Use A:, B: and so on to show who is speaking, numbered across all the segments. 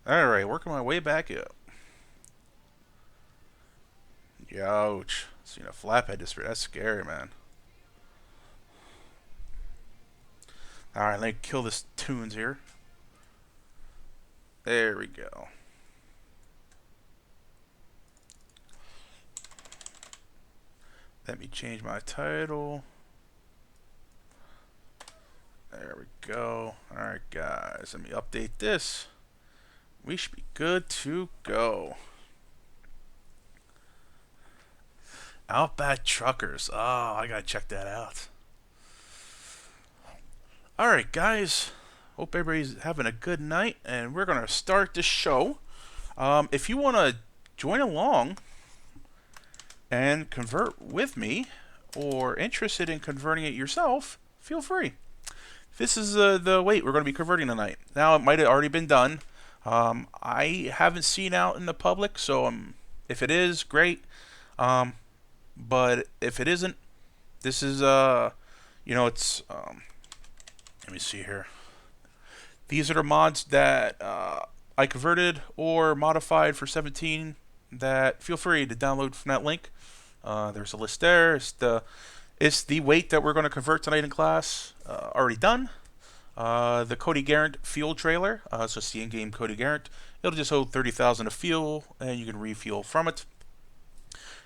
A: Alright, working my way back up. Ouch. Seen a flathead disappear. That's scary, man. Alright, let me kill this tunes here. There we go. Let me change my title. There we go. Alright, guys. Let me update this. We should be good to go. Outback Truckers. Oh, I gotta check that out. Alright, guys. Hope everybody's having a good night, and we're gonna start the show. If you want to join along and convert with me, or interested in converting it yourself, feel free. This is the weight we're going to be converting tonight. Now, it might have already been done. I haven't seen out in the public, so if it is, great. But if it isn't, this is, it's, let me see here. These are the mods that I converted or modified for 17 that feel free to download from that link. There's a list there. It's the weight that we're going to convert tonight in class. Already done. The Cody Garant fuel trailer. So it's the in-game Cody Garant. It'll just hold 30,000 of fuel, and you can refuel from it.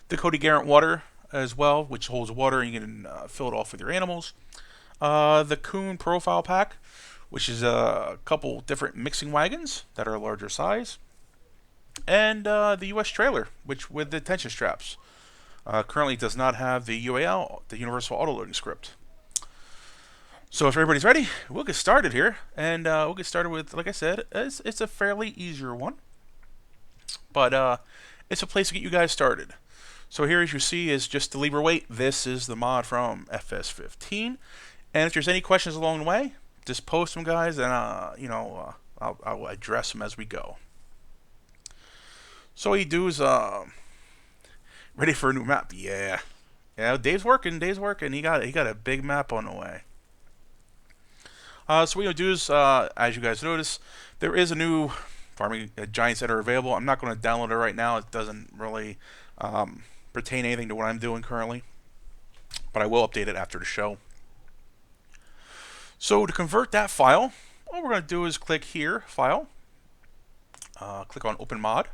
A: The Cody Garant water as well, which holds water, and you can fill it off with your animals. The Coon profile pack, which is a couple different mixing wagons that are a larger size. And the US trailer, which with the tension straps. Currently does not have the UAL, the Universal Autoloading script. So if everybody's ready, we'll get started here. And we'll get started with, like I said, it's a fairly easier one. But it's a place to get you guys started. So here, as you see, is just the Liebherr weight. This is the mod from FS15. And if there's any questions along the way, just post them, guys, and I'll address them as we go. So what you do is ready for a new map. Yeah, Dave's working. He got a big map on the way. So what you'll do is, as you guys notice, there is a new farming giant center available. I'm not going to download it right now. It doesn't really pertain anything to what I'm doing currently, but I will update it after the show. So to convert that file, all we're going to do is click here, File, click on Open Mod,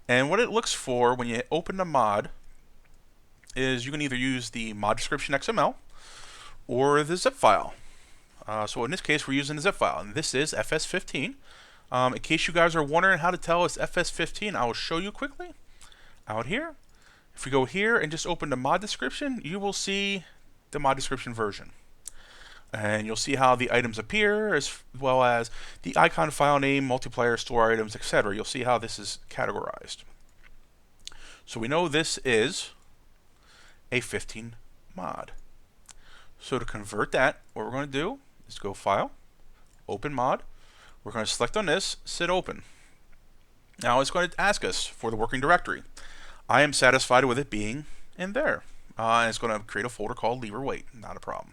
A: and what it looks for when you open the mod is you can either use the mod description XML or the zip file. So in this case, we're using the zip file, and this is FS15. In case you guys are wondering how to tell it's FS15, I will show you quickly. Out here, if we go here and just open the mod description, you will see the mod description version. And you'll see how the items appear, as well as the icon, file name, multiplier, store items, etc. You'll see how this is categorized. So we know this is a 15 mod. So to convert that, what we're going to do is go File, Open Mod. We're going to select on this, Set Open. Now it's going to ask us for the working directory. I am satisfied with it being in there. And it's going to create a folder called Liebherr weight. Not a problem.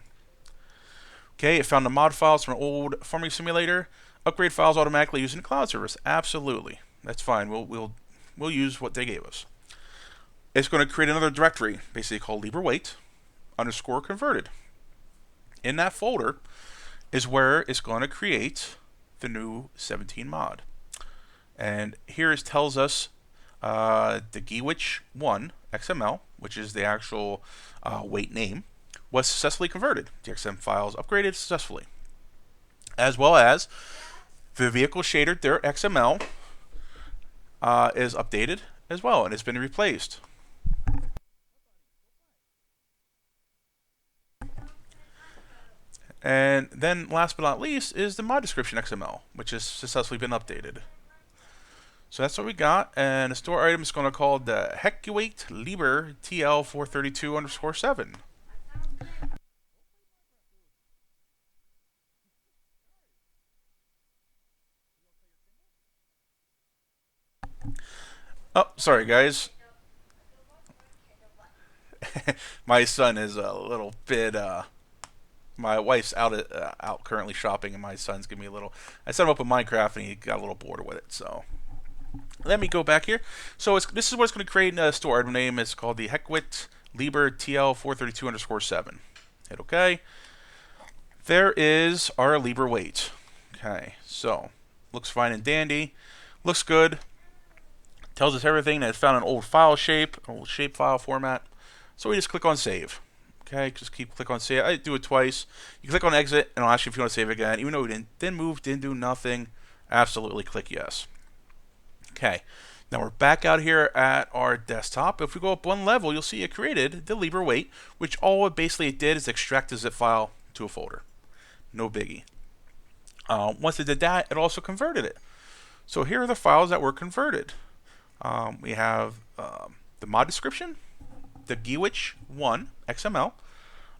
A: Okay, it found the mod files from an old farming simulator. Upgrade files automatically using the cloud service. Absolutely, that's fine. We'll use what they gave us. It's going to create another directory, basically called Liebherr weight underscore converted. In that folder is where it's going to create the new 17 mod. And here it tells us the Giwich 1 XML, which is the actual weight name, was successfully converted. The XM files upgraded successfully. As well as the vehicle shader, their XML, is updated as well, and it's been replaced. And then last but not least is the mod description XML, which has successfully been updated. So that's what we got, and the store item is going to call the Heckuweight Liebherr TL432 underscore 7. Oh, sorry guys. My son is a little bit My wife's out currently shopping, and my son's giving me a little. I set him up with Minecraft, and he got a little bored with it. So let me go back here. So this is what it's going to create in a store item name. It's called the Heckwit Liebherr TL432_7. Hit OK. There is our Liebherr weight. Okay, so looks fine and dandy. Looks good. Tells us everything that it's found in an old file shape, an old shape file format. So we just click on save. Okay, just click on save. I do it twice. You click on exit, and it'll ask you if you want to save again. Even though we didn't move, didn't do nothing, absolutely click yes. Okay, now we're back out here at our desktop. If we go up one level, you'll see it created the Liebherr weight, which all it basically did is extract the zip file to a folder. No biggie. Once it did that, it also converted it. So here are the files that were converted. We have the mod description, the GWich1 XML,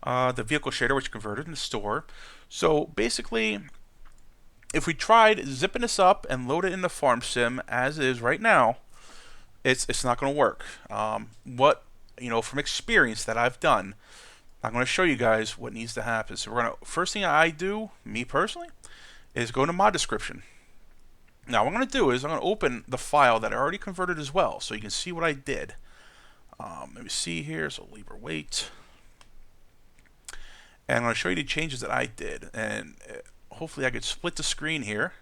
A: the vehicle shader, which converted in the store. So basically, if we tried zipping this up and load it into Farm Sim as is right now, it's not going to work. From experience that I've done, I'm going to show you guys what needs to happen. So first thing I do, me personally, is go to mod description. Now what I'm going to do is I'm going to open the file that I already converted as well, so you can see what I did. Let me see here. So Liebherr weight, and I'm going to show you the changes that I did, and hopefully I could split the screen here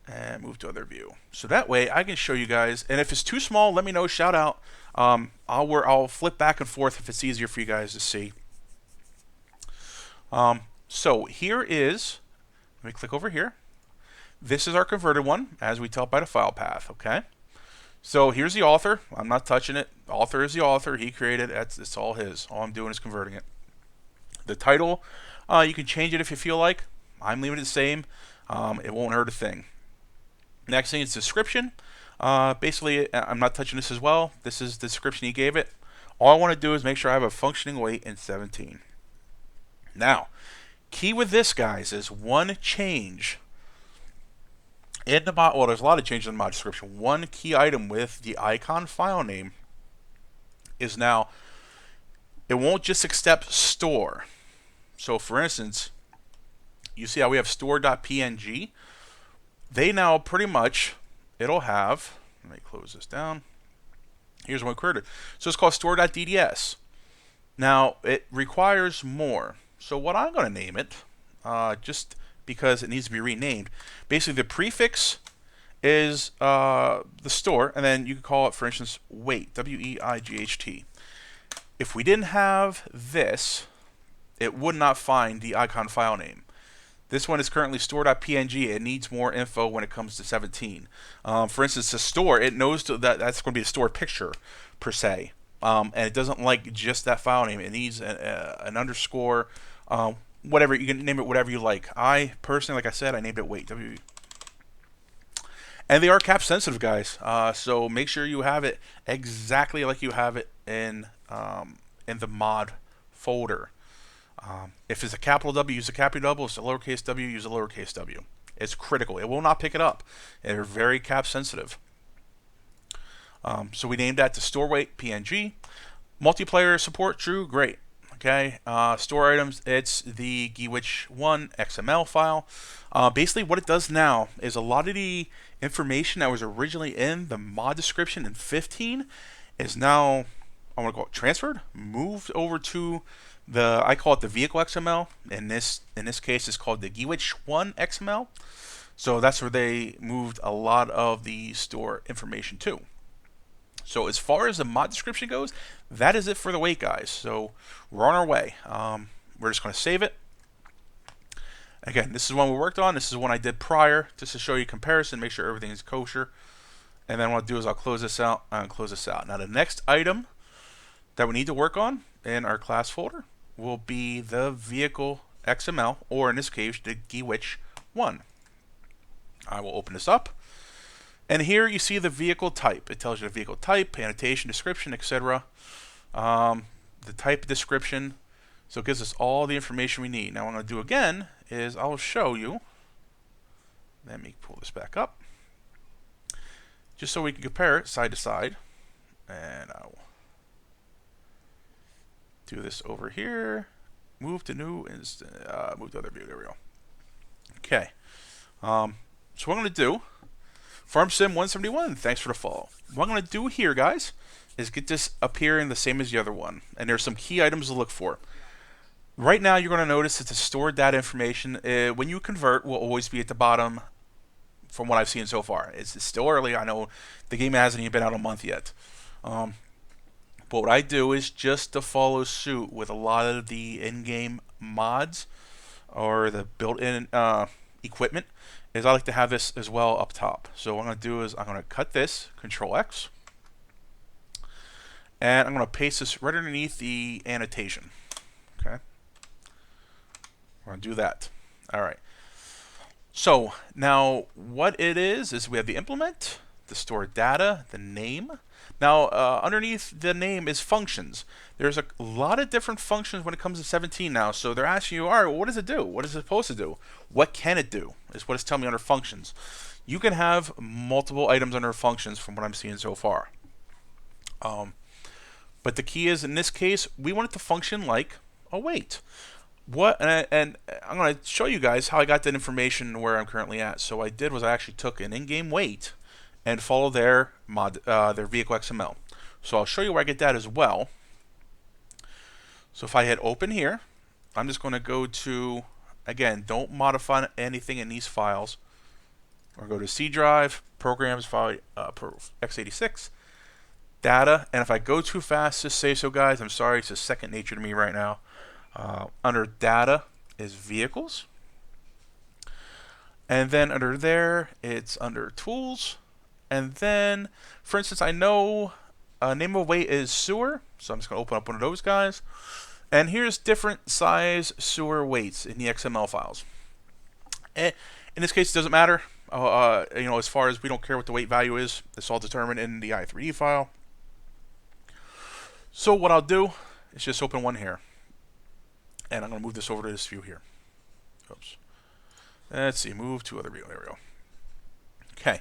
A: and move to other view, so that way I can show you guys. And if it's too small, let me know. Shout out. I'll flip back and forth if it's easier for you guys to see. So here is. Let me click over here. This is our converted one, as we tell by the file path. Okay. So here's the author. I'm not touching it. The author is the author. He created it. It's all his. All I'm doing is converting it. The title, you can change it if you feel like. I'm leaving it the same. It won't hurt a thing. Next thing is description. Basically, I'm not touching this as well. This is the description he gave it. All I want to do is make sure I have a functioning weight in 17. Now, key with this, guys, is one change in the mod. Well, there's a lot of changes in the mod description. One key item with the icon file name is now it won't just accept store. So, for instance, you see how we have store.png. They now pretty much it'll have. Let me close this down. Here's what we created. So it's called store.dds. Now it requires more. So what I'm going to name it, just because it needs to be renamed, basically the prefix is the store, and then you can call it, for instance, weight, W-E-I-G-H-T. If we didn't have this, it would not find the icon file name. This one is currently store.png. It needs more info when it comes to 17. For instance, the store, it knows that's going to be a store picture, per se. And it doesn't like just that file name. It needs an underscore, whatever. You can name it whatever you like. I personally, like I said, I named it weight. And they are cap sensitive, guys. So make sure you have it exactly like you have it in the mod folder. If it's a capital W, use a capital W. If it's a lowercase w, use a lowercase w. It's critical. It will not pick it up. They're very cap sensitive. So we named that to store weight PNG. Multiplayer support true, great. Okay. Store items, it's the GWich1 XML file. Basically, what it does now is a lot of the information that was originally in the mod description in 15 is now, I want to call it transferred, moved over to I call it the vehicle XML. In this case, it's called the GWich1 XML. So that's where they moved a lot of the store information to. So as far as the mod description goes, that is it for the weight, guys. So we're on our way. We're just going to save it. Again, this is one we worked on. This is one I did prior, just to show you comparison, make sure everything is kosher. And then what I'll do is I'll close this out and close this out. Now the next item that we need to work on in our class folder will be the vehicle XML, or in this case, the GWich1. I will open this up. And here you see the vehicle type. It tells you the vehicle type, annotation, description, etc. The type description. So it gives us all the information we need. Now what I'm going to do again is I'll show you. Let me pull this back up. Just so we can compare it side to side. And I'll do this over here. Move to new move to other view. There we go. Okay. So what I'm going to do, FarmSim171, thanks for the follow. What I'm going to do here, guys, is get this appearing the same as the other one. And there's some key items to look for. Right now, you're going to notice that the stored data information, when you convert, will always be at the bottom from what I've seen so far. It's still early. I know the game hasn't even been out a month yet. But what I do is just to follow suit with a lot of the in-game mods or the built-in equipment is I like to have this as well up top. So what I'm going to do is I'm going to cut this, Control X, and I'm going to paste this right underneath the annotation. Okay, we're going to do that. All right. So now what it is we have the implement, the stored data, the name. Now underneath the name is functions. There's a lot of different functions when it comes to 17 now. So they're asking you, all right, well, what does it do? What is it supposed to do? What can it do? Is what it's telling me under functions. You can have multiple items under functions from what I'm seeing so far. But the key is in this case, we want it to function like a weight. And I'm going to show you guys how I got that information where I'm currently at. So what I did was I actually took an in-game weight and follow their vehicle XML. So I'll show you where I get that as well. So if I hit open here, I'm just going to go to, again, don't modify anything in these files. Or go to C drive, programs, file x86, data, and if I go too fast, just say so, guys. I'm sorry, it's just second nature to me right now. Under data is vehicles, and then under there it's under tools, and then for instance I know name of weight is sewer, so I'm just going to open up one of those guys, and here's different size sewer weights in the XML files. And in this case it doesn't matter, as far as we don't care what the weight value is. It's all determined in the i3D file. So what I'll do is just open one here. And I'm going to move this over to this view here. Oops. Let's see, move to other view. There we go. Okay.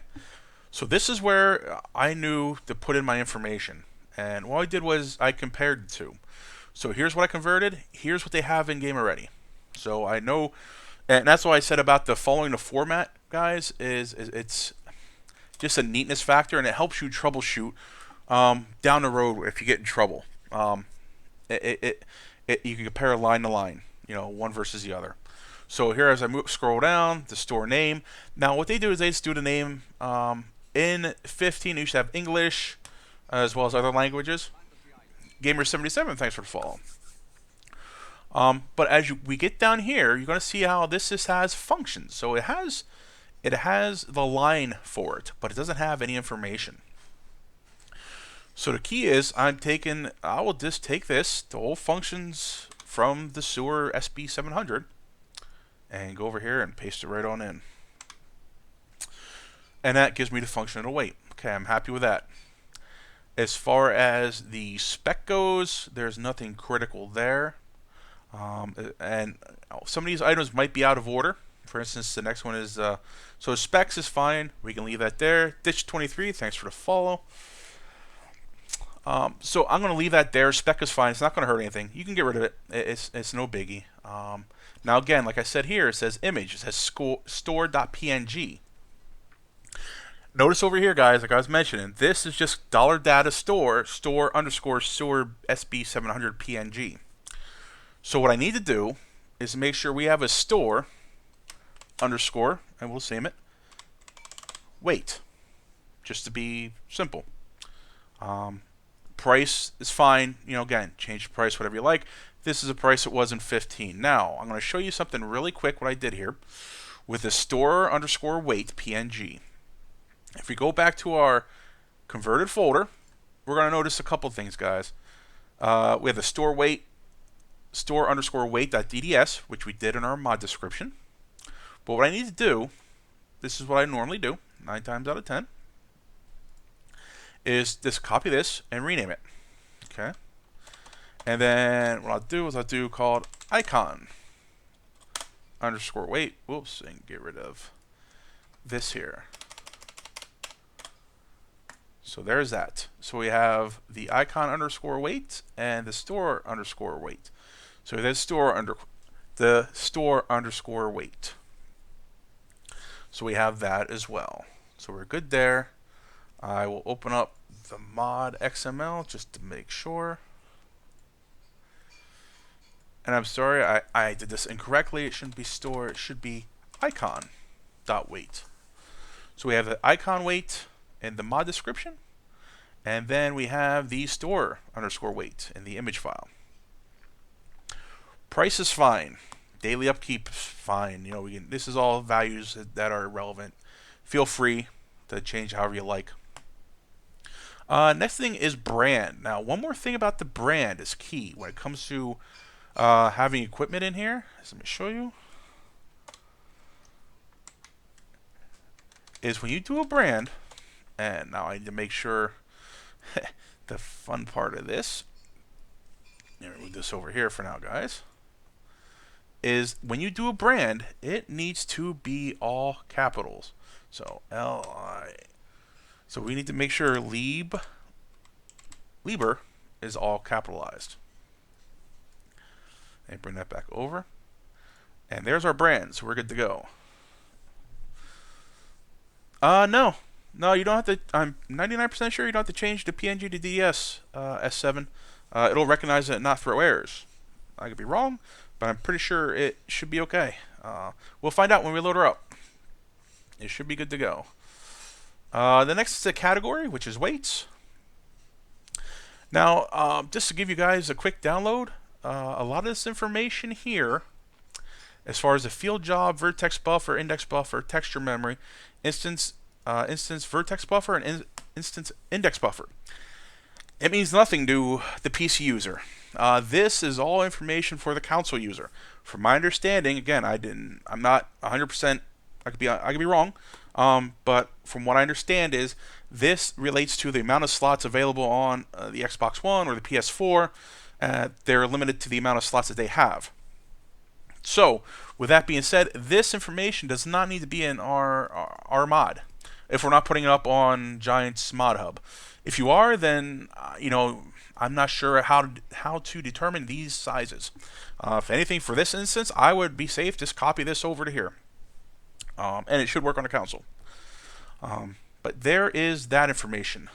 A: So this is where I knew to put in my information. And what I did was I compared the two. So here's what I converted. Here's what they have in game already. So I know, and that's why I said about the following the format, guys, is it's just a neatness factor, and it helps you troubleshoot down the road if you get in trouble. You can compare line to line, one versus the other. So here, as I scroll down, the store name. Now, what they do is they just do the name. In 15, you should have English as well as other languages. Gamer77, thanks for the follow. But as we get down here, you're going to see how this just has functions. So it has the line for it, but it doesn't have any information. So the key is I will just take this, the whole functions from the sewer SB700, and go over here and paste it right on in. And that gives me the function of the weight. Okay, I'm happy with that. As far as the spec goes, there's nothing critical there. And some of these items might be out of order. For instance, the next one is, so specs is fine. We can leave that there. Ditch23, thanks for the follow. So I'm going to leave that there. Spec is fine. It's not going to hurt anything. You can get rid of it. It's no biggie. Now again, like I said here, it says image. It says store.png. Notice over here, guys, like I was mentioning, this is just $data store underscore sewer SB700 PNG. So what I need to do is make sure we have a store underscore, and we'll name it weight, just to be simple. Price is fine. Again, change the price, whatever you like. This is a price it was in 15. Now, I'm going to show you something really quick, what I did here with the store underscore weight PNG. If we go back to our converted folder, we're going to notice a couple things, guys. We have the store underscore weight.dds, which we did in our mod description. But what I need to do, this is what I normally do, 9 times out of 10, is just copy this and rename it. Okay. And then what I'll do is I'll do called icon underscore weight. Whoops, and get rid of this here. So there's that. So we have the icon underscore weight and the store underscore weight. So that's store weight. So we have that as well. So we're good there. I will open up the mod XML just to make sure. And I'm sorry, I did this incorrectly. It shouldn't be store, it should be icon.weight. So we have the icon weight in the mod description, and then we have the store_weight in the image file. Price is fine. Daily upkeep is fine. You know, this is all values that are relevant. Feel free to change however you like. Next thing is brand. Now, one more thing about the brand is key when it comes to having equipment in here. So let me show you. Is when you do a brand, and now I need to make sure the fun part of this. Let me move this over here for now, guys. Is when you do a brand, it needs to be all capitals. So L-I. So we need to make sure Liebherr is all capitalized. And bring that back over. And there's our brand, so we're good to go. No, you don't have to. I'm 99% sure you don't have to change the PNG to DS S7. It'll recognize it and not throw errors. I could be wrong, but I'm pretty sure it should be okay. We'll find out when we load her up. It should be good to go. The next is a category, which is weights. Now, just to give you guys a quick download, a lot of this information here, as far as the field job, vertex buffer, index buffer, texture memory, instance vertex buffer, and instance index buffer, it means nothing to the PC user. This is all information for the console user. From my understanding, again, I'm not 100%. I could be wrong, but from what I understand is this relates to the amount of slots available on the Xbox One or the PS4. They're limited to the amount of slots that they have. So, with that being said, this information does not need to be in our mod if we're not putting it up on Giant's Mod Hub. If you are, then I'm not sure how to determine these sizes. If anything, for this instance, I would be safe. Just copy this over to here, and it should work on a console. But there is that information.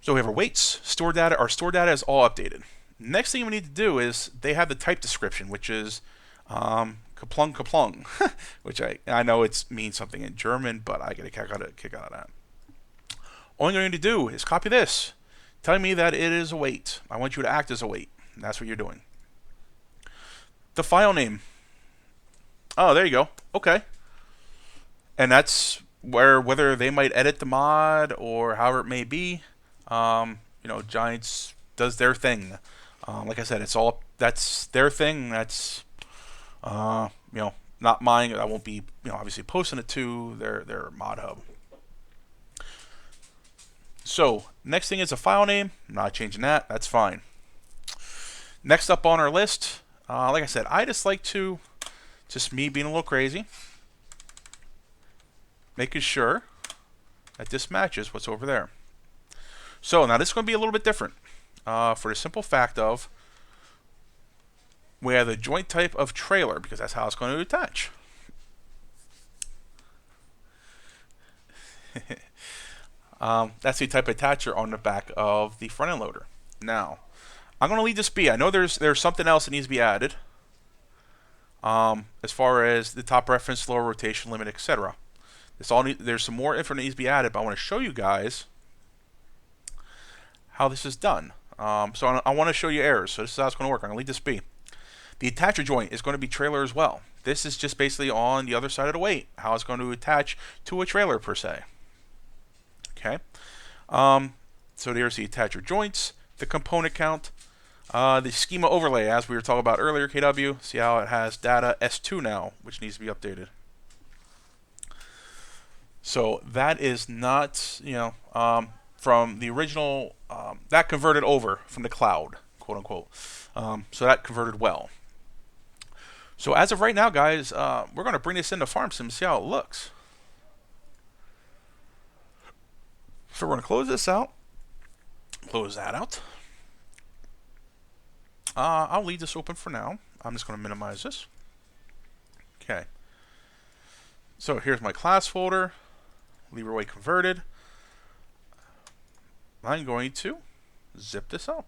A: So we have our weights, store data. Our store data is all updated. Next thing we need to do is they have the type description, which is kaplung, which I know it means something in German, but I get a kick out of that. All you're going to do is copy this, telling me that it is a weight. I want you to act as a weight. And that's what you're doing. The file name. Oh, there you go. Okay. And that's whether they might edit the mod or however it may be. Giants does their thing. Like I said, that's their thing. That's not mine. I won't be obviously posting it to their mod hub. So next thing is a file name. I'm not changing that. That's fine. Next up on our list, like I said, I just like to, just me being a little crazy, making sure that this matches what's over there. So now this is going to be a little bit different for the simple fact of we have the joint type of trailer because that's how it's going to attach. That's the type of attacher on the back of the front end loader. Now, I'm going to leave this be. I know there's something else that needs to be added as far as the top reference, lower rotation limit, etc. There's some more info that needs to be added, but I want to show you guys how this is done. So I want to show you errors. So this is how it's going to work. I'm going to leave this be. The attacher joint is going to be trailer as well. This is just basically on the other side of the weight, how it's going to attach to a trailer per se. Okay. So there's the attacher joints, the component count, the schema overlay, as we were talking about earlier, KW. See how it has data S2 now, which needs to be updated. So that is not, from the original, that converted over from the cloud, quote unquote. So that converted well. So as of right now, guys, we're going to bring this into FarmSim and see how it looks. So we're going to close this out. Close that out. I'll leave this open for now. I'm just going to minimize this. Okay. So here's my class folder, lever weight converted. I'm going to zip this up.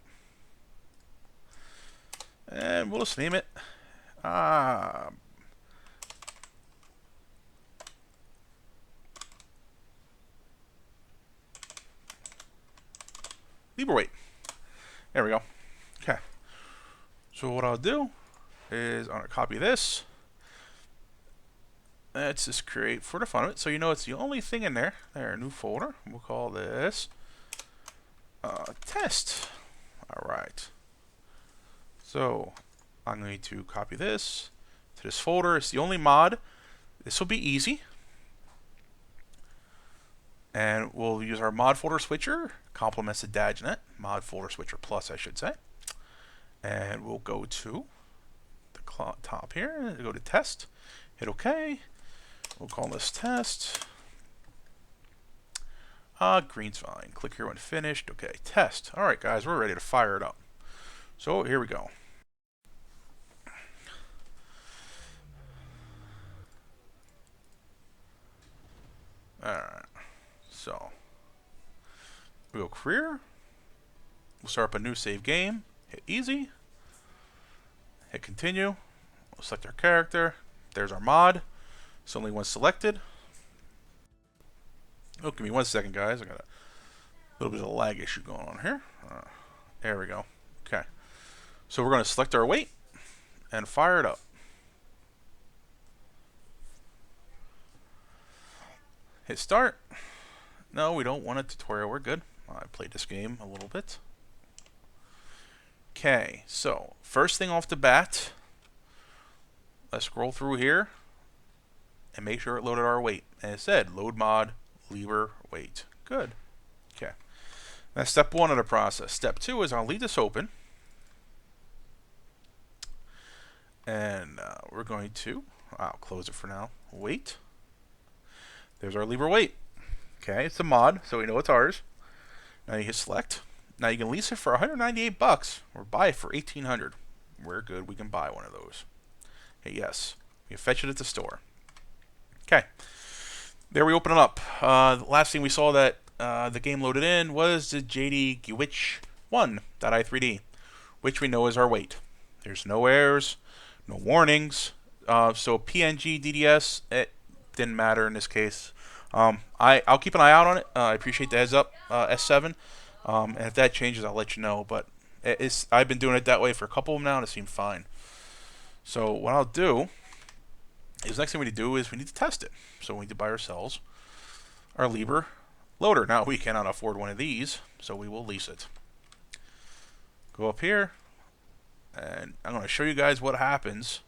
A: And we'll just name it lever weight. There we go. Okay. So what I'll do is I'm going to copy this. Let's just create for the fun of it. So you know it's the only thing in there. There, new folder. We'll call this test. All right. So I'm going to copy this to this folder. It's the only mod. This will be easy. And we'll use our mod folder switcher. Complements the DAGnet. Mod folder switcher plus, I should say. And we'll go to the top here. Go to test. Hit OK. We'll call this test. Green's fine. Click here when finished. Okay, test. All right, guys, we're ready to fire it up. So here we go. All right. So we go career. We'll start up a new save game. Hit easy. Hit continue. We'll select our character. There's our mod. It's only one selected. Oh, give me 1 second, guys. I got a little bit of a lag issue going on here. There we go. Okay. So we're going to select our weight and fire it up. Hit start. No, we don't want a tutorial. We're good. I played this game a little bit. Okay, so first thing off the bat, let's scroll through here and make sure it loaded our weight. And it said load mod, lever weight. Good. Okay. That's step 1 of the process. Step 2 is I'll leave this open. And we're going to, I'll close it for now. Weight. There's our lever weight. Okay, it's a mod, so we know it's ours. Now you hit select. Now you can lease it for $198 or buy it for $1,800. We're good. We can buy one of those. Okay, yes. You can fetch it at the store. Okay. There we open it up. The last thing we saw that the game loaded in was the JD Gewitch 1.i3D, which we know is our weight. There's no errors, no warnings. So PNG, DDS, it didn't matter in this case. I'll keep an eye out on it. I appreciate the heads up, S7. And if that changes, I'll let you know. But I've been doing it that way for a couple of them now, and it seemed fine. So what I'll do is next thing we need to do is we need to test it. So we need to buy ourselves our lever loader. Now we cannot afford one of these, so we will lease it. Go up here, and I'm going to show you guys what happens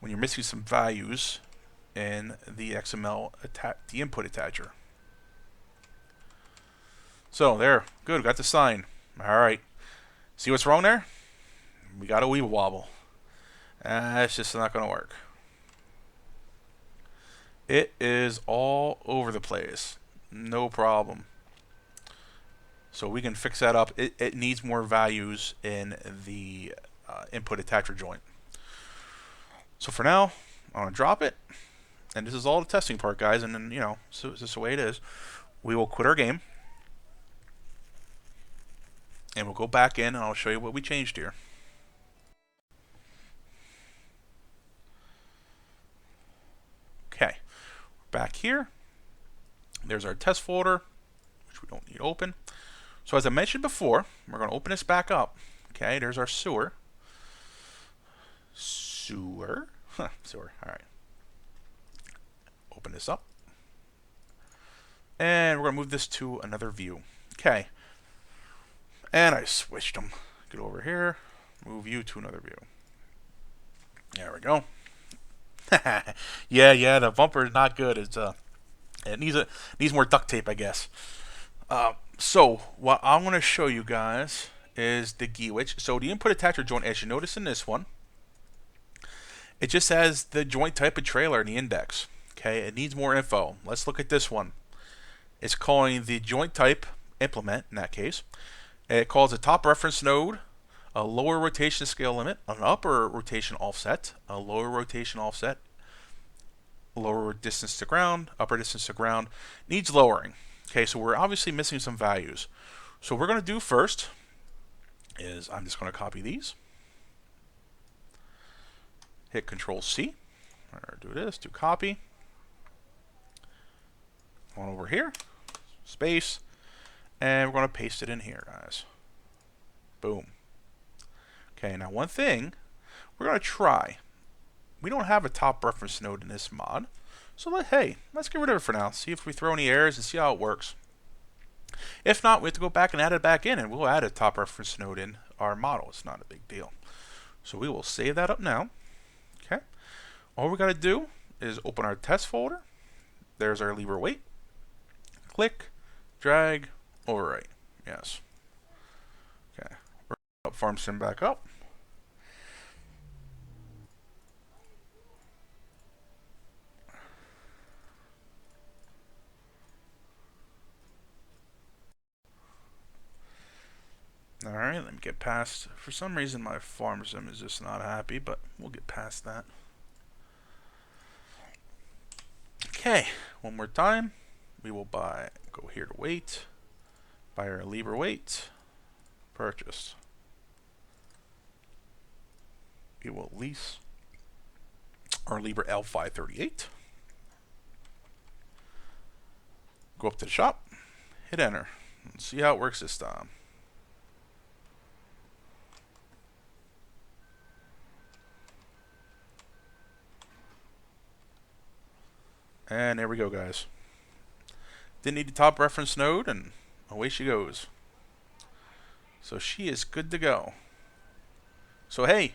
A: when you're missing some values in the XML the input attacher. So there, good, got the sign. All right, see what's wrong there? We got a weeble wobble. It's just not going to work. It is all over the place. No problem. So we can fix that up. It needs more values in the input attacher joint. So for now, I'm going to drop it. And this is all the testing part, guys. And then, you know, so this is the way it is. We will quit our game. And we'll go back in and I'll show you what we changed here. Okay. Back here. There's our test folder, which we don't need open. So as I mentioned before, we're going to open this back up. Okay, there's our sewer. Sewer. Sewer. All right. Open this up. And we're going to move this to another view. Okay. And I switched them. Get over here. Move you to another view. There we go. yeah, the bumper is not good. It's it needs more duct tape, I guess. So what I'm going to show you guys is the Gewitch. So the input attacher joint, as you notice in this one, it just has the joint type of trailer in the index. Okay, it needs more info. Let's look at this one. It's calling the joint type implement in that case. It calls a top reference node a lower rotation scale limit, an upper rotation offset, a lower rotation offset, lower distance to ground, upper distance to ground, needs lowering. Okay, so we're obviously missing some values. So what we're going to do first is I'm just going to copy these, hit Control C, or do this, do copy, one over here, space, and we're going to paste it in here, guys. Boom. Okay, now one thing we're going to try. We don't have a top reference node in this mod, so let's get rid of it for now. See if we throw any errors and see how it works. If not, we have to go back and add it back in, and we'll add a top reference node in our model. It's not a big deal. So we will save that up now. Okay. All we got to do is open our test folder. There's our Liebherr weight. Click, drag, overwrite. Yes. Okay. We're going to up farm sim back up. Alright, let me get past. For some reason, my farm sim is just not happy, but we'll get past that. Okay, one more time. We will go here to weight, buy our Liebherr weight, purchase. We will lease our Liebherr L538. Go up to the shop, hit enter. Let's see how it works this time. And there we go, guys. Didn't need the top reference node, and away she goes. So she is good to go. So hey,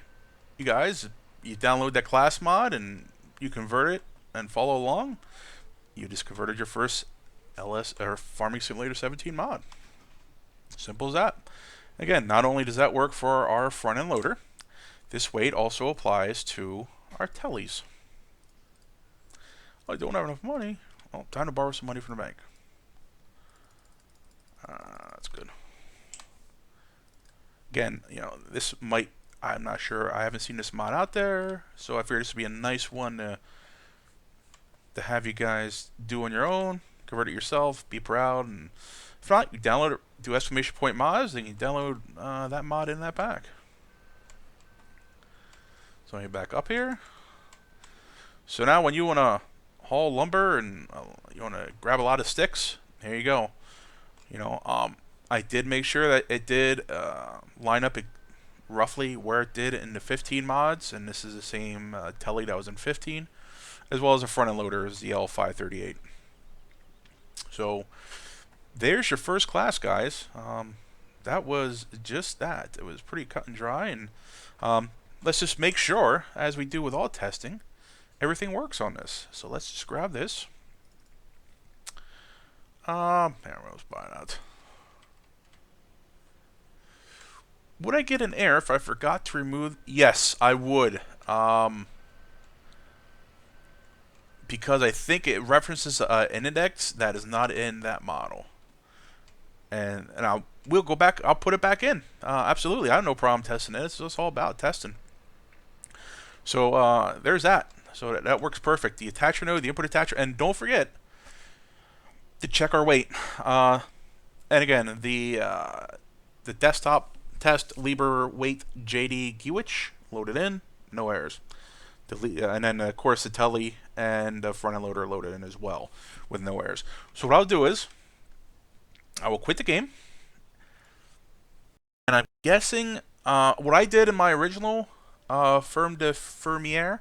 A: you guys, you download that class mod and you convert it and follow along. You just converted your first LS or Farming Simulator 17 mod. Simple as that. Again, not only does that work for our front end loader, this weight also applies to our tellies. I don't have enough money. Well, time to borrow some money from the bank. That's good. Again, you know, this might, I'm not sure, I haven't seen this mod out there, so I figured this would be a nice one to have you guys do on your own, convert it yourself, be proud, and if not, you download it, do exclamation point mods, then you download that mod in that pack. So let me back up here. So now when you want to haul lumber and you want to grab a lot of sticks, here you go. You know, I did make sure that it did line up roughly where it did in the 15 mods, and this is the same telly that was in 15, as well as the front end loader is the L538. So there's your first class, guys. That was just that. It was pretty cut and dry, and let's just make sure, as we do with all testing, everything works on this. So let's just grab this. There I was buying out. Would I get an error if I forgot to remove? Yes, I would. Because I think it references an index that is not in that model. And we'll go back. I'll put it back in. Absolutely, I have no problem testing it. It's just all about testing. So there's that. So that works perfect. The attacher node, the input attacher, and don't forget to check our weight. And again, the desktop test Liebherr weight JD Gewich loaded in, no errors. And then of course the telly and the front end loader loaded in as well with no errors. So what I'll do is I will quit the game, and I'm guessing what I did in my original Firm de Fermier,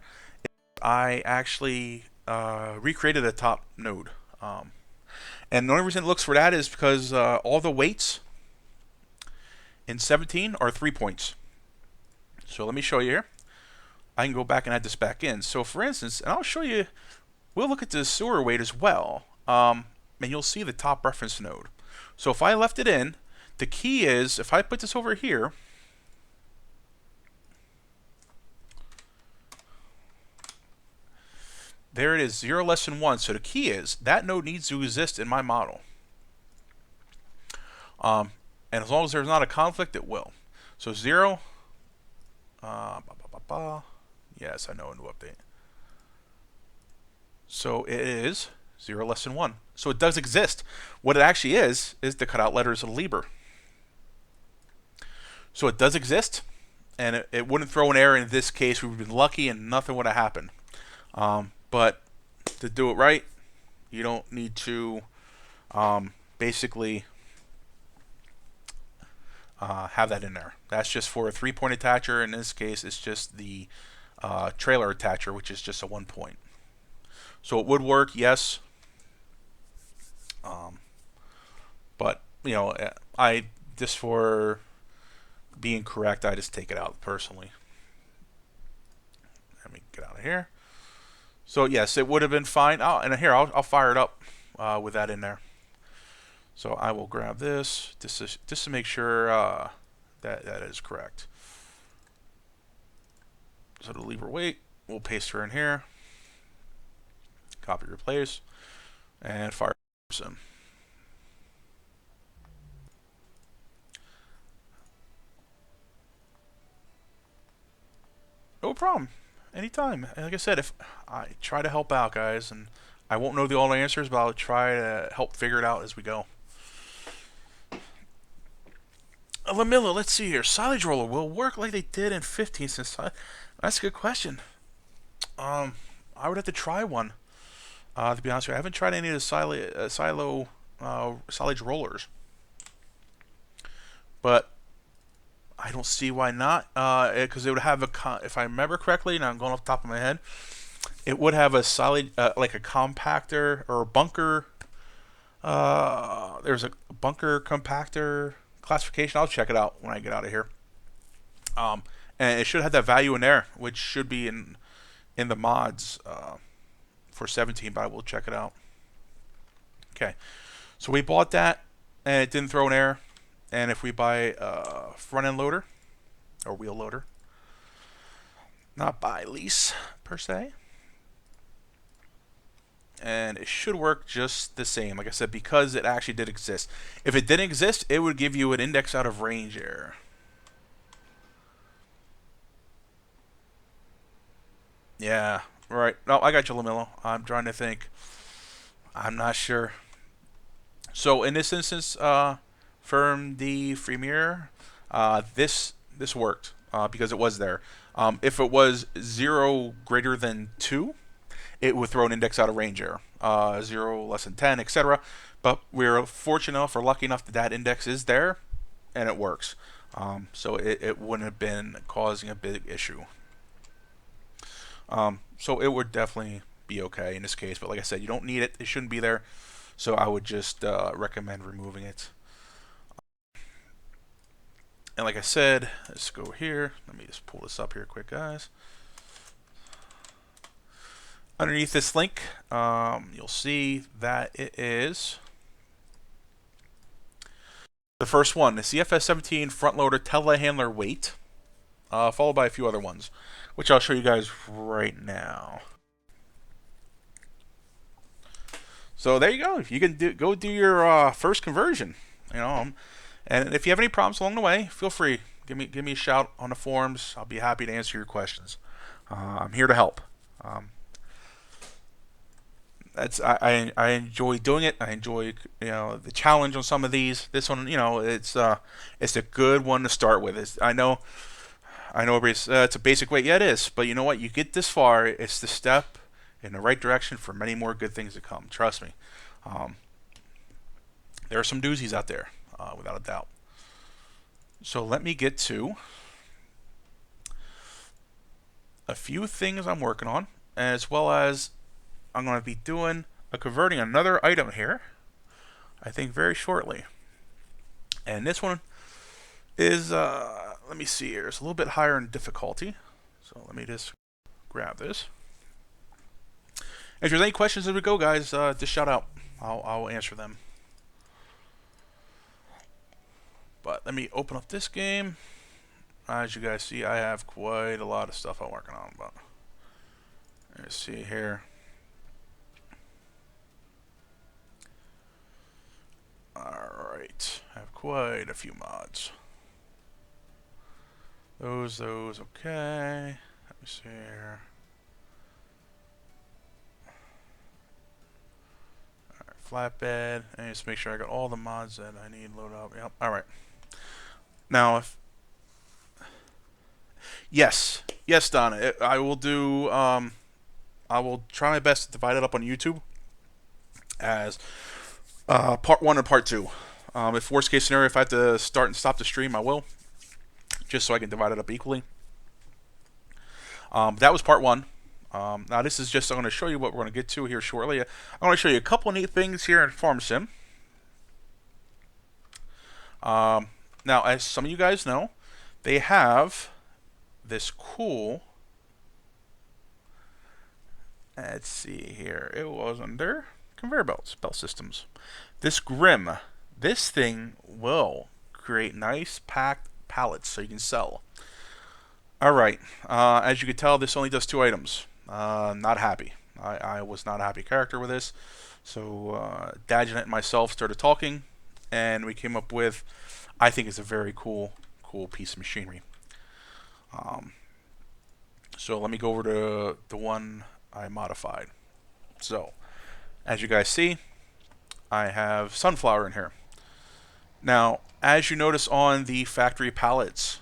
A: I actually recreated a top node. And the only reason it looks for that is because all the weights in 17 are 3 points. So let me show you here. I can go back and add this back in. So for instance, and I'll show you, we'll look at the sewer weight as well. And you'll see the top reference node. So if I left it in, the key is, if I put this over here, there it is, 0 less than 1. So the key is that node needs to exist in my model. And as long as there's not a conflict, it will. So 0. Yes, I know, a new update. So it is 0 less than 1. So it does exist. What it actually is the cutout letters of Liebherr. So it does exist, and it wouldn't throw an error in this case. We've been lucky and nothing would have happened. But to do it right, you don't need to basically have that in there. That's just for a 3-point attacher. In this case, it's just the trailer attacher, which is just a 1 point. So it would work, yes. But, you know, I just for being correct, I just take it out personally. Let me get out of here. So yes, it would have been fine. Oh, and here I'll fire it up with that in there. So I will grab this just to make sure that is correct. So to leave her weight, we'll paste her in here. Copy, replace, and fire some. No problem. Anytime. Like I said, if I try to help out, guys, and I won't know all the answers, but I'll try to help figure it out as we go. Lamilla, let's see here. Silage roller will work like they did in 15 since that's a good question. I would have to try one. To be honest with you, I haven't tried any of the silage rollers, but I don't see why not. Because it would have if I remember correctly, and I'm going off the top of my head, it would have a solid like a compactor or a bunker. There's a bunker compactor classification. I'll check it out when I get out of here. And it should have that value in there, which should be in the mods for 17, but I will check it out. Okay, so we bought that, and it didn't throw an error. And if we buy a front end loader or wheel loader, not buy, lease per se, and it should work just the same. Like I said, because it actually did exist. If it didn't exist, it would give you an index out of range error. Yeah, right. No, I got you, Lamillo. I'm trying to think. I'm not sure. So in this instance, Firm D Premier, this worked because it was there. If it was 0 greater than 2, it would throw an index out of range error. 0 less than 10, etc. But we're fortunate enough or lucky enough that that index is there, and it works. So it wouldn't have been causing a big issue. So it would definitely be okay in this case. But like I said, you don't need it. It shouldn't be there. So I would just recommend removing it. And like I said, let's go here. Let me just pull this up here quick, guys. Underneath this link, you'll see that it is the first one, the CFS17 front loader telehandler weight, followed by a few other ones, which I'll show you guys right now. So there you go. You can go do your first conversion. You know, and if you have any problems along the way, feel free. Give me a shout on the forums. I'll be happy to answer your questions. I'm here to help. I enjoy doing it. I enjoy the challenge on some of these. This one, it's a good one to start with. I know everybody's it's a basic weight. Yeah, it is. But you know what? You get this far, it's the step in the right direction for many more good things to come. Trust me. There are some doozies out there, without a doubt. So let me get to a few things I'm working on, as well as I'm going to be doing converting another item here, I think very shortly. And this one is, let me see here, it's a little bit higher in difficulty. So let me just grab this. If there's any questions as we go, guys, just shout out. I'll answer them. But let me open up this game. As you guys see, I have quite a lot of stuff I'm working on. But let's see here. Alright, I have quite a few mods. Those, okay. Let me see here. Flatbed, and just make sure I got all the mods that I need loaded up. Yep. All right. Now, yes, Donna, I will do. I will try my best to divide it up on YouTube as part one and part two. If worst case scenario, if I have to start and stop the stream, I will, just so I can divide it up equally. That was part one. Now this is just, I'm going to show you what we're going to get to here shortly. I'm going to show you a couple of neat things here in Farm Sim. Now, as some of you guys know, they have this cool, let's see here, it was under conveyor belts, belt systems. This Grim, this thing will create nice packed pallets so you can sell. Alright, as you can tell, this only does 2 items. Not happy. I was not a happy character with this. So Dagenet and myself started talking, and we came up with, I think it's a very cool piece of machinery. So let me go over to the one I modified. So, as you guys see, I have sunflower in here. Now, as you notice on the factory pallets,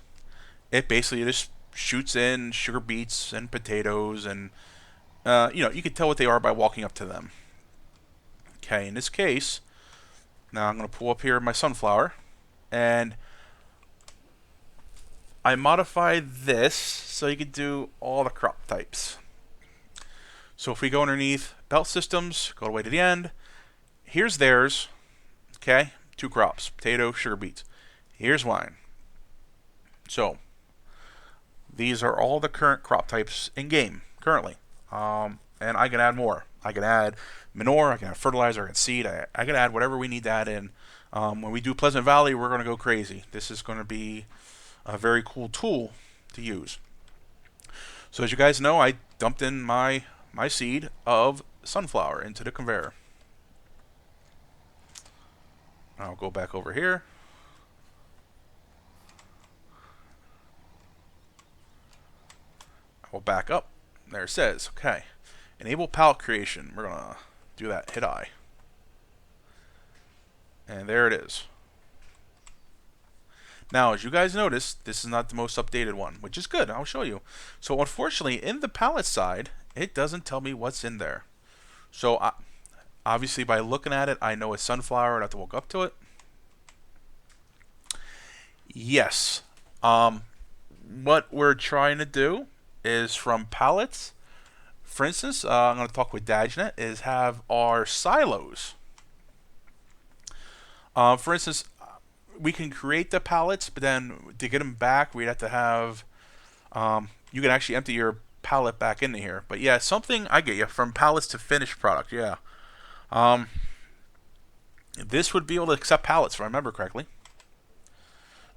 A: it basically just shoots in sugar beets and potatoes, and you can tell what they are by walking up to them. Okay, in this case, now I'm going to pull up here my sunflower, and I modified this so you could do all the crop types. So if we go underneath belt systems, go all the way to the end, here's theirs. Okay, 2 crops, potato, sugar beets. Here's mine. So these are all the current crop types in game currently, and I can add more. I can add manure, I can add fertilizer, I can seed, I can add whatever we need to add in. When we do Pleasant Valley, we're going to go crazy. This is going to be a very cool tool to use. So as you guys know, I dumped in my seed of sunflower into the conveyor. I'll go back over here. I will back up. There it says, okay, enable pallet creation. We're going to do that, hit I. And there it is. Now, as you guys notice, this is not the most updated one, which is good. I'll show you. So, unfortunately, in the pallet side, it doesn't tell me what's in there. So, obviously, by looking at it, I know it's sunflower, and I have to walk up to it. Yes. What we're trying to do is from pallets, for instance, I'm going to talk with Dagenet, is have our silos. For instance, we can create the pallets, but then to get them back, we'd have to have, you can actually empty your pallet back into here. But yeah, something, I get you, from pallets to finished product, yeah. This would be able to accept pallets, if I remember correctly.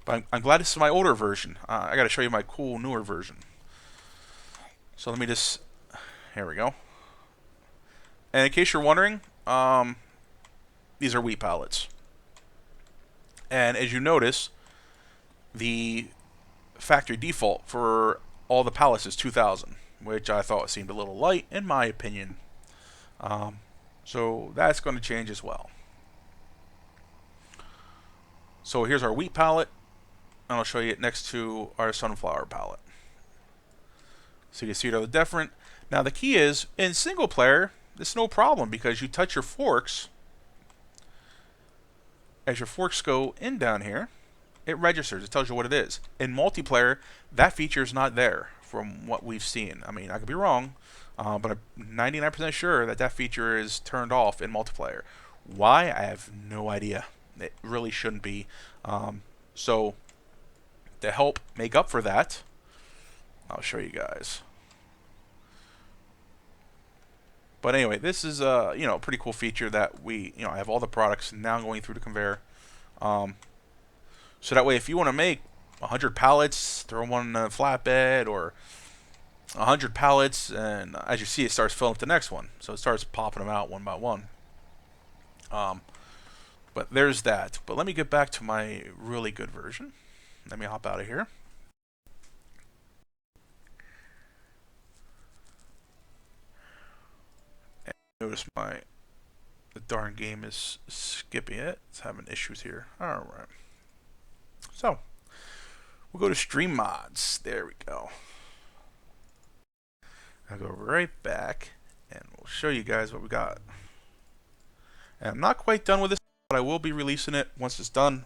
A: But I'm glad this is my older version. I got to show you my cool newer version. So let me just, here we go. And in case you're wondering, these are wheat pallets. And as you notice, the factory default for all the pallets is 2,000, which I thought seemed a little light, in my opinion. So that's going to change as well. So here's our wheat pallet, and I'll show you it next to our sunflower pallet. So you can see they're different. Now the key is, in single player, it's no problem because you touch your forks. As your forks go in down here, it registers. It tells you what it is. In multiplayer, that feature is not there from what we've seen. I mean, I could be wrong, but I'm 99% sure that that feature is turned off in multiplayer. Why? I have no idea. It really shouldn't be. So to help make up for that, I'll show you guys. But anyway, this is a pretty cool feature that we I have all the products now going through the conveyor. So that way, if you want to make 100 pallets, throw one in a flatbed, or 100 pallets, and as you see, it starts filling up the next one. So it starts popping them out one by one. But there's that. But let me get back to my really good version. Let me hop out of here. notice the darn game is skipping it. It's having issues here. Alright. So, we'll go to Stream Mods. There we go. I'll go right back and we'll show you guys what we got. And I'm not quite done with this, but I will be releasing it once it's done.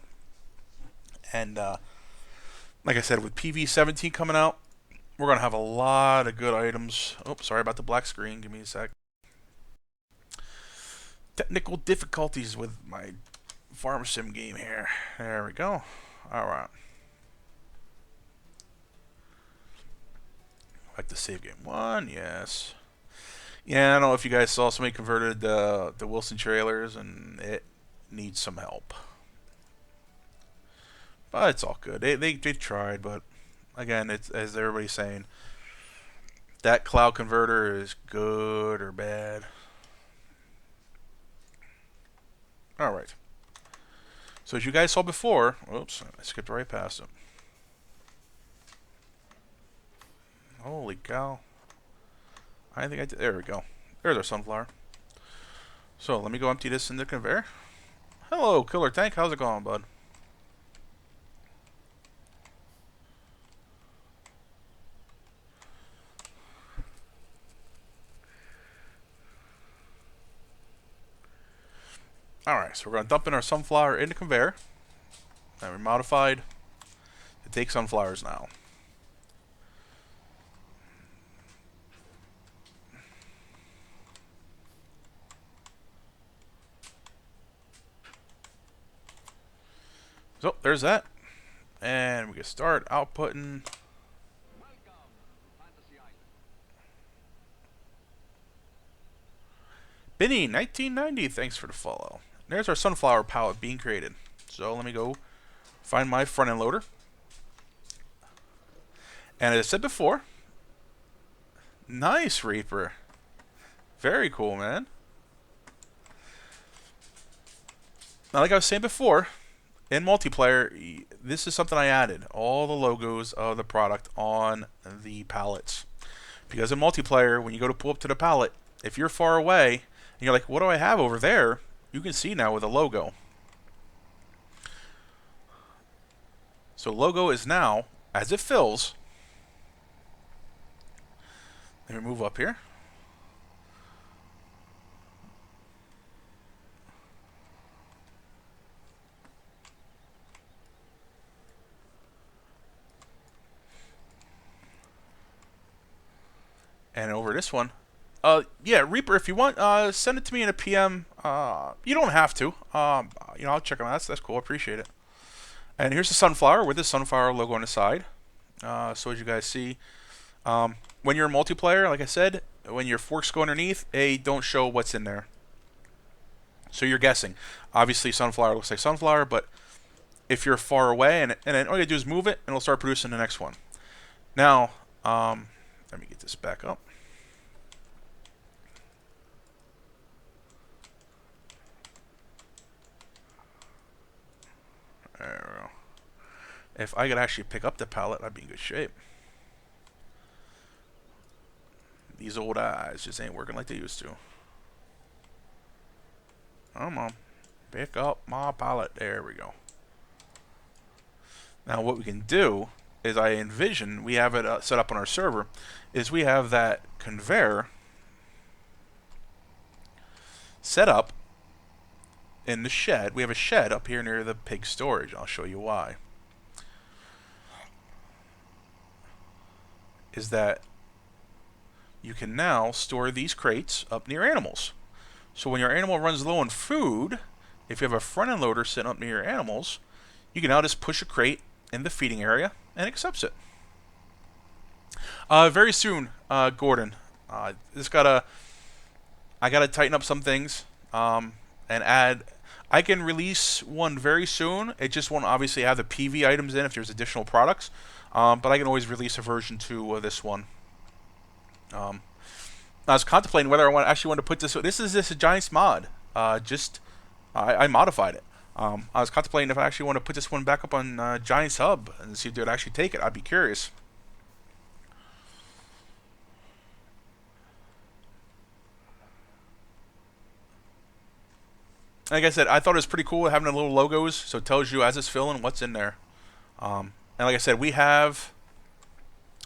A: And like I said, with PV17 coming out, we're going to have a lot of good items. Oh, sorry about the black screen. Give me a sec. Technical difficulties with my farm sim game here. There we go. Alright. Like the save game 1, yes. Yeah, I don't know if you guys saw somebody converted the Wilson trailers, and it needs some help. But it's all good. They tried, but again, it's as everybody's saying, that cloud converter is good or bad. Alright. So as you guys saw before, oops, I skipped right past it. Holy cow. I think I did. There we go. There's our sunflower. So let me go empty this in the conveyor. Hello, Killer Tank. How's it going, bud? Alright, so we're going to dump in our sunflower in the conveyor. And we're modified to take sunflowers now. So there's that. And we can start outputting. Benny 1990, thanks for the follow. There's our sunflower palette being created. So let me go find my front end loader. And as I said before, nice Reaper. Very cool, man. Now, like I was saying before, in multiplayer, this is something I added. All the logos of the product on the pallets. Because in multiplayer, when you go to pull up to the pallet, if you're far away, and you're like, what do I have over there? You can see now with a logo. So logo is now, as it fills, let me move up here. And over this one. Yeah, Reaper, if you want, send it to me in a PM. You don't have to. You know, I'll check on that. That's cool. I appreciate it. And here's the sunflower with the sunflower logo on the side. So as you guys see, when you're in multiplayer, like I said, when your forks go underneath, they don't show what's in there. So you're guessing. Obviously, sunflower looks like sunflower, but if you're far away, and then all you do is move it, and it'll start producing the next one. Now, let me get this back up. There we go. If I could actually pick up the pallet, I'd be in good shape. These old eyes just ain't working like they used to. Come on. Pick up my pallet. There we go. Now what we can do is I envision, we have it set up on our server, is we have that conveyor set up in the shed. We have a shed up here near the pig storage. I'll show you why. Is that you can now store these crates up near animals. So when your animal runs low on food, if you have a front end loader sitting up near your animals, you can now just push a crate in the feeding area and it accepts it. Very soon, Gordon. I gotta tighten up some things and add. I can release one very soon. It just won't obviously have the PV items in if there's additional products. But I can always release a version 2 of this one. I was contemplating whether I actually want to put this. This is a Giants mod. I modified it. I was contemplating if I actually want to put this one back up on Giants Hub and see if they would actually take it. I'd be curious. Like I said, I thought it was pretty cool having the little logos, so it tells you as it's filling what's in there. And like I said, we have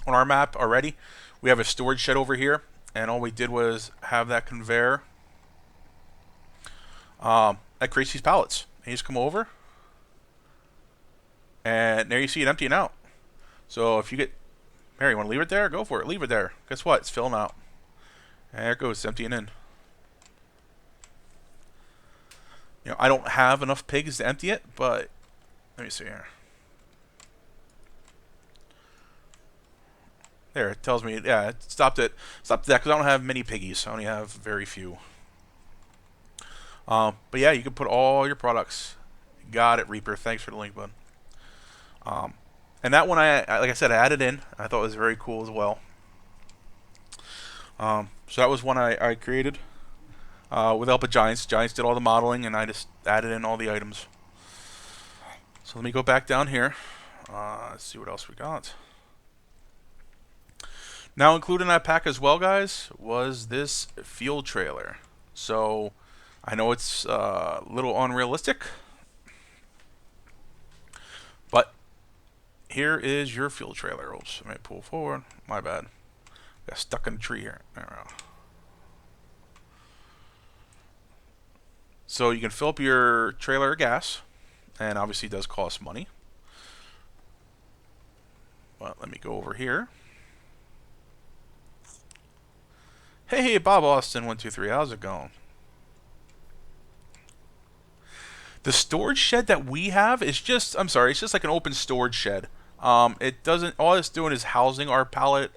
A: on our map already, we have a storage shed over here, and all we did was have that conveyor that creates these pallets. And you just come over, and there you see it emptying out. So if you get, Mary, you want to leave it there? Go for it. Leave it there. Guess what? It's filling out. And there it goes. It's emptying in. You know, I don't have enough pigs to empty it, but let me see here. There, it tells me, yeah, it stopped it. Stopped that because I don't have many piggies. I only have very few. But yeah, you can put all your products. Got it, Reaper. Thanks for the link, bud. And that one, like I said, I added in. I thought it was very cool as well. So that was one I created with the help of Giants. Giants did all the modeling, and I just added in all the items. So let me go back down here. Let's see what else we got. Now included in that pack as well, guys, was this fuel trailer. So I know it's a little unrealistic, but here is your fuel trailer. Oops, let me pull forward. My bad. Got stuck in a tree here. There we go. So you can fill up your trailer with gas, and obviously it does cost money. But let me go over here. Hey, Bob Austin 123, how's it going? The storage shed that we have is just, I'm sorry, it's just like an open storage shed. It doesn't, all it's doing is housing our pallet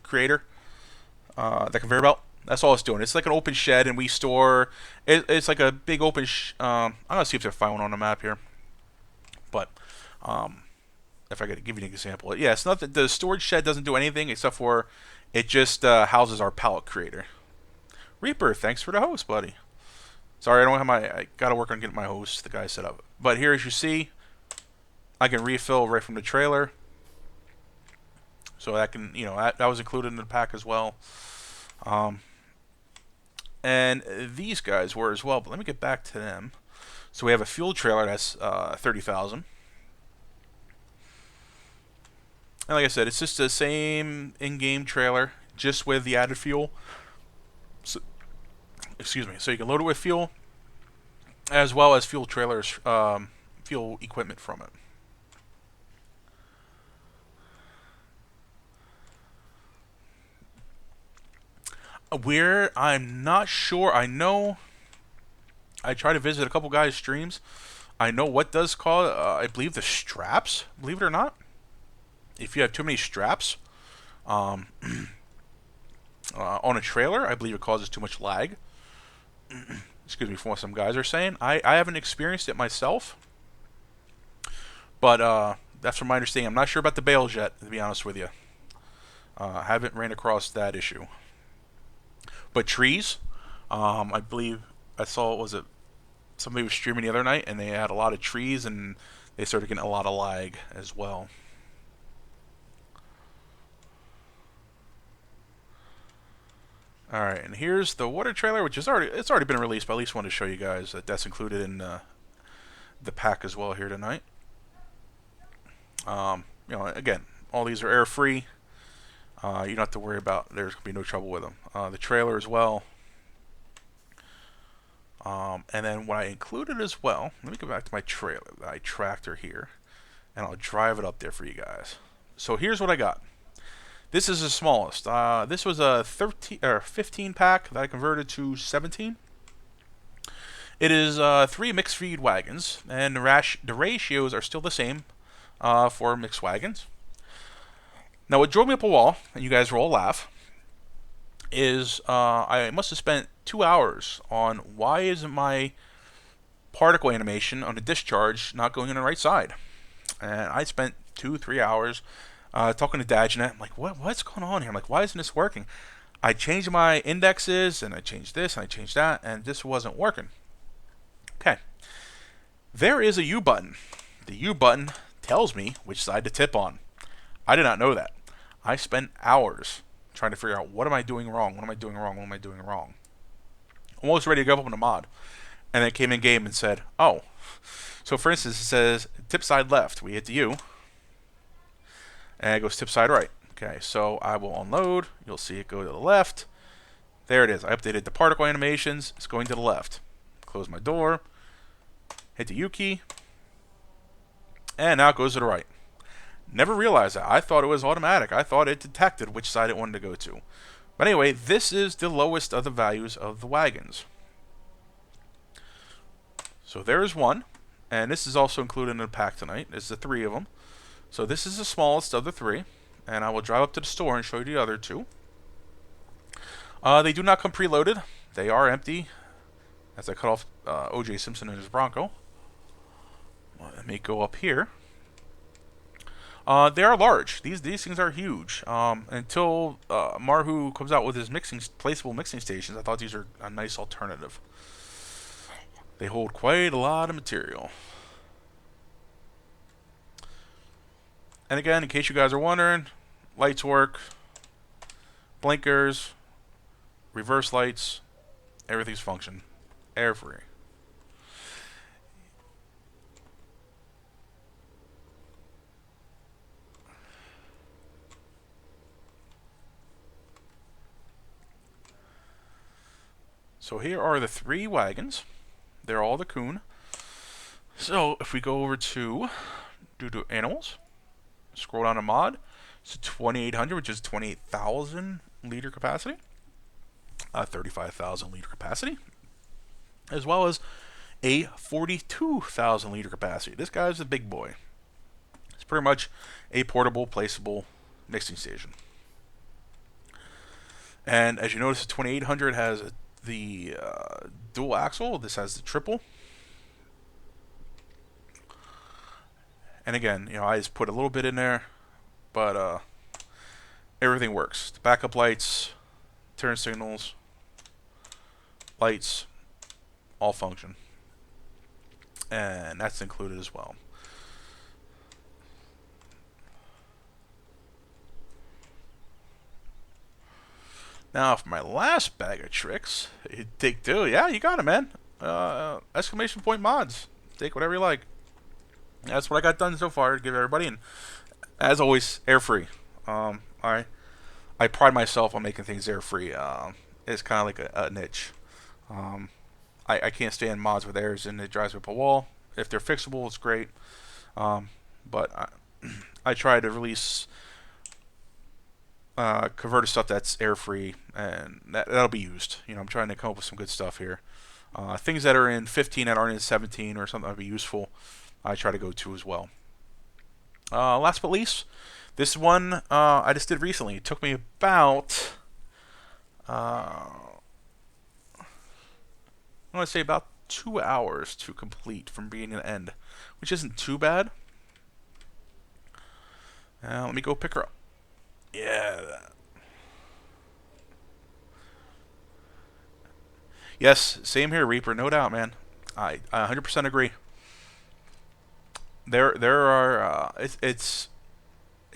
A: creator, the conveyor belt. That's all it's doing. It's like an open shed, and we store, it's like a big open, I'm going to see if I find one on the map here. But, if I could give you an example. Yeah, it's not that the storage shed doesn't do anything except for it just houses our pallet creator. Reaper, thanks for the host, buddy. Sorry, I don't have I gotta work on getting my host, the guy set up. But here, as you see, I can refill right from the trailer. So that can, you know, that was included in the pack as well. And these guys were as well, but let me get back to them. So we have a fuel trailer that's 30,000. And like I said, it's just the same in-game trailer, just with the added fuel. So, excuse me. So you can load it with fuel, as well as fuel trailers, fuel equipment from it. Where I'm not sure. I know. I try to visit a couple guys' streams. I know what does cause. I believe the straps. Believe it or not. If you have too many straps on a trailer, I believe it causes too much lag. Excuse me, from what some guys are saying. I haven't experienced it myself, but that's from my understanding. I'm not sure about the Bales yet, to be honest with you. I haven't ran across that issue. But trees, I believe I saw, was it somebody was streaming the other night, and they had a lot of trees, and they started getting a lot of lag as well. Alright, and here's the water trailer, which is already been released, but I at least wanted to show you guys that that's included in the pack as well here tonight. You know, again, all these are air free. You don't have to worry about, there's going to be no trouble with them. The trailer as well. And then what I included as well, let me go back to my trailer, my tractor here, and I'll drive it up there for you guys. So here's what I got. This is the smallest. This was a 15 pack that I converted to 17. It is 3 mixed feed wagons, and the ratios are still the same for mixed wagons. Now, what drove me up a wall, and you guys will all laugh, is I must have spent 2 hours on why isn't my particle animation on the discharge not going on the right side. And I spent 2-3 hours talking to Dagenet. I'm like, what's going on here? I'm like, why isn't this working? I changed my indexes, and I changed this, and I changed that, and this wasn't working. Okay. There is a U button. The U button tells me which side to tip on. I did not know that. I spent hours trying to figure out what am I doing wrong, what am I doing wrong, what am I doing wrong. Almost ready to go up in a mod. and then it came in game and said, oh. So for instance, it says tip side left. We hit the U, and it goes tip side right. Okay, so I will unload. You'll see it go to the left. There it is. I updated the particle animations. It's going to the left. Close my door. Hit the U key. And now it goes to the right. Never realized that. I thought it was automatic. I thought it detected which side it wanted to go to. But anyway, this is the lowest of the values of the wagons. So there is one. And this is also included in the pack tonight. There's the 3 of them. So this is the smallest of the 3. And I will drive up to the store and show you the other 2. They do not come preloaded. They are empty. As I cut off O.J. Simpson and his Bronco. Let me go up here. They are large. These things are huge. Until Marhu comes out with his placeable mixing stations, I thought these are a nice alternative. They hold quite a lot of material. And again, in case you guys are wondering, lights work, blinkers, reverse lights, everything's function, air free. So here are the 3 wagons. They're all the Coon. So if we go over to animals, scroll down to mod, it's 2800, which is 28,000 liter capacity, 35,000 liter capacity, as well as a 42,000 liter capacity. This guy's a big boy. It's pretty much a portable, placeable mixing station. And as you notice, the 2800 has the dual axle. This has the triple. And again, I just put a little bit in there, but everything works. The backup lights, turn signals, lights, all function. And that's included as well. Now, for my last bag of tricks, take 2. Yeah, you got it, man. Exclamation point mods. Take whatever you like. That's what I got done so far to give everybody. And as always, air free. I pride myself on making things air free. It's kind of like a niche. I can't stand mods with airs, and it drives me up a wall. If they're fixable, it's great. But I try to release converter stuff that's air free, and that'll be used. I'm trying to come up with some good stuff here. Things that are in 15 that aren't in 17 or something that would be useful, I try to go to as well. Last but least, this one I just did recently. It took me about I want to say about 2 hours to complete from beginning to end, which isn't too bad. Let me go pick her up. Yeah. Yes, same here, Reaper. No doubt, man. I 100% agree. There are it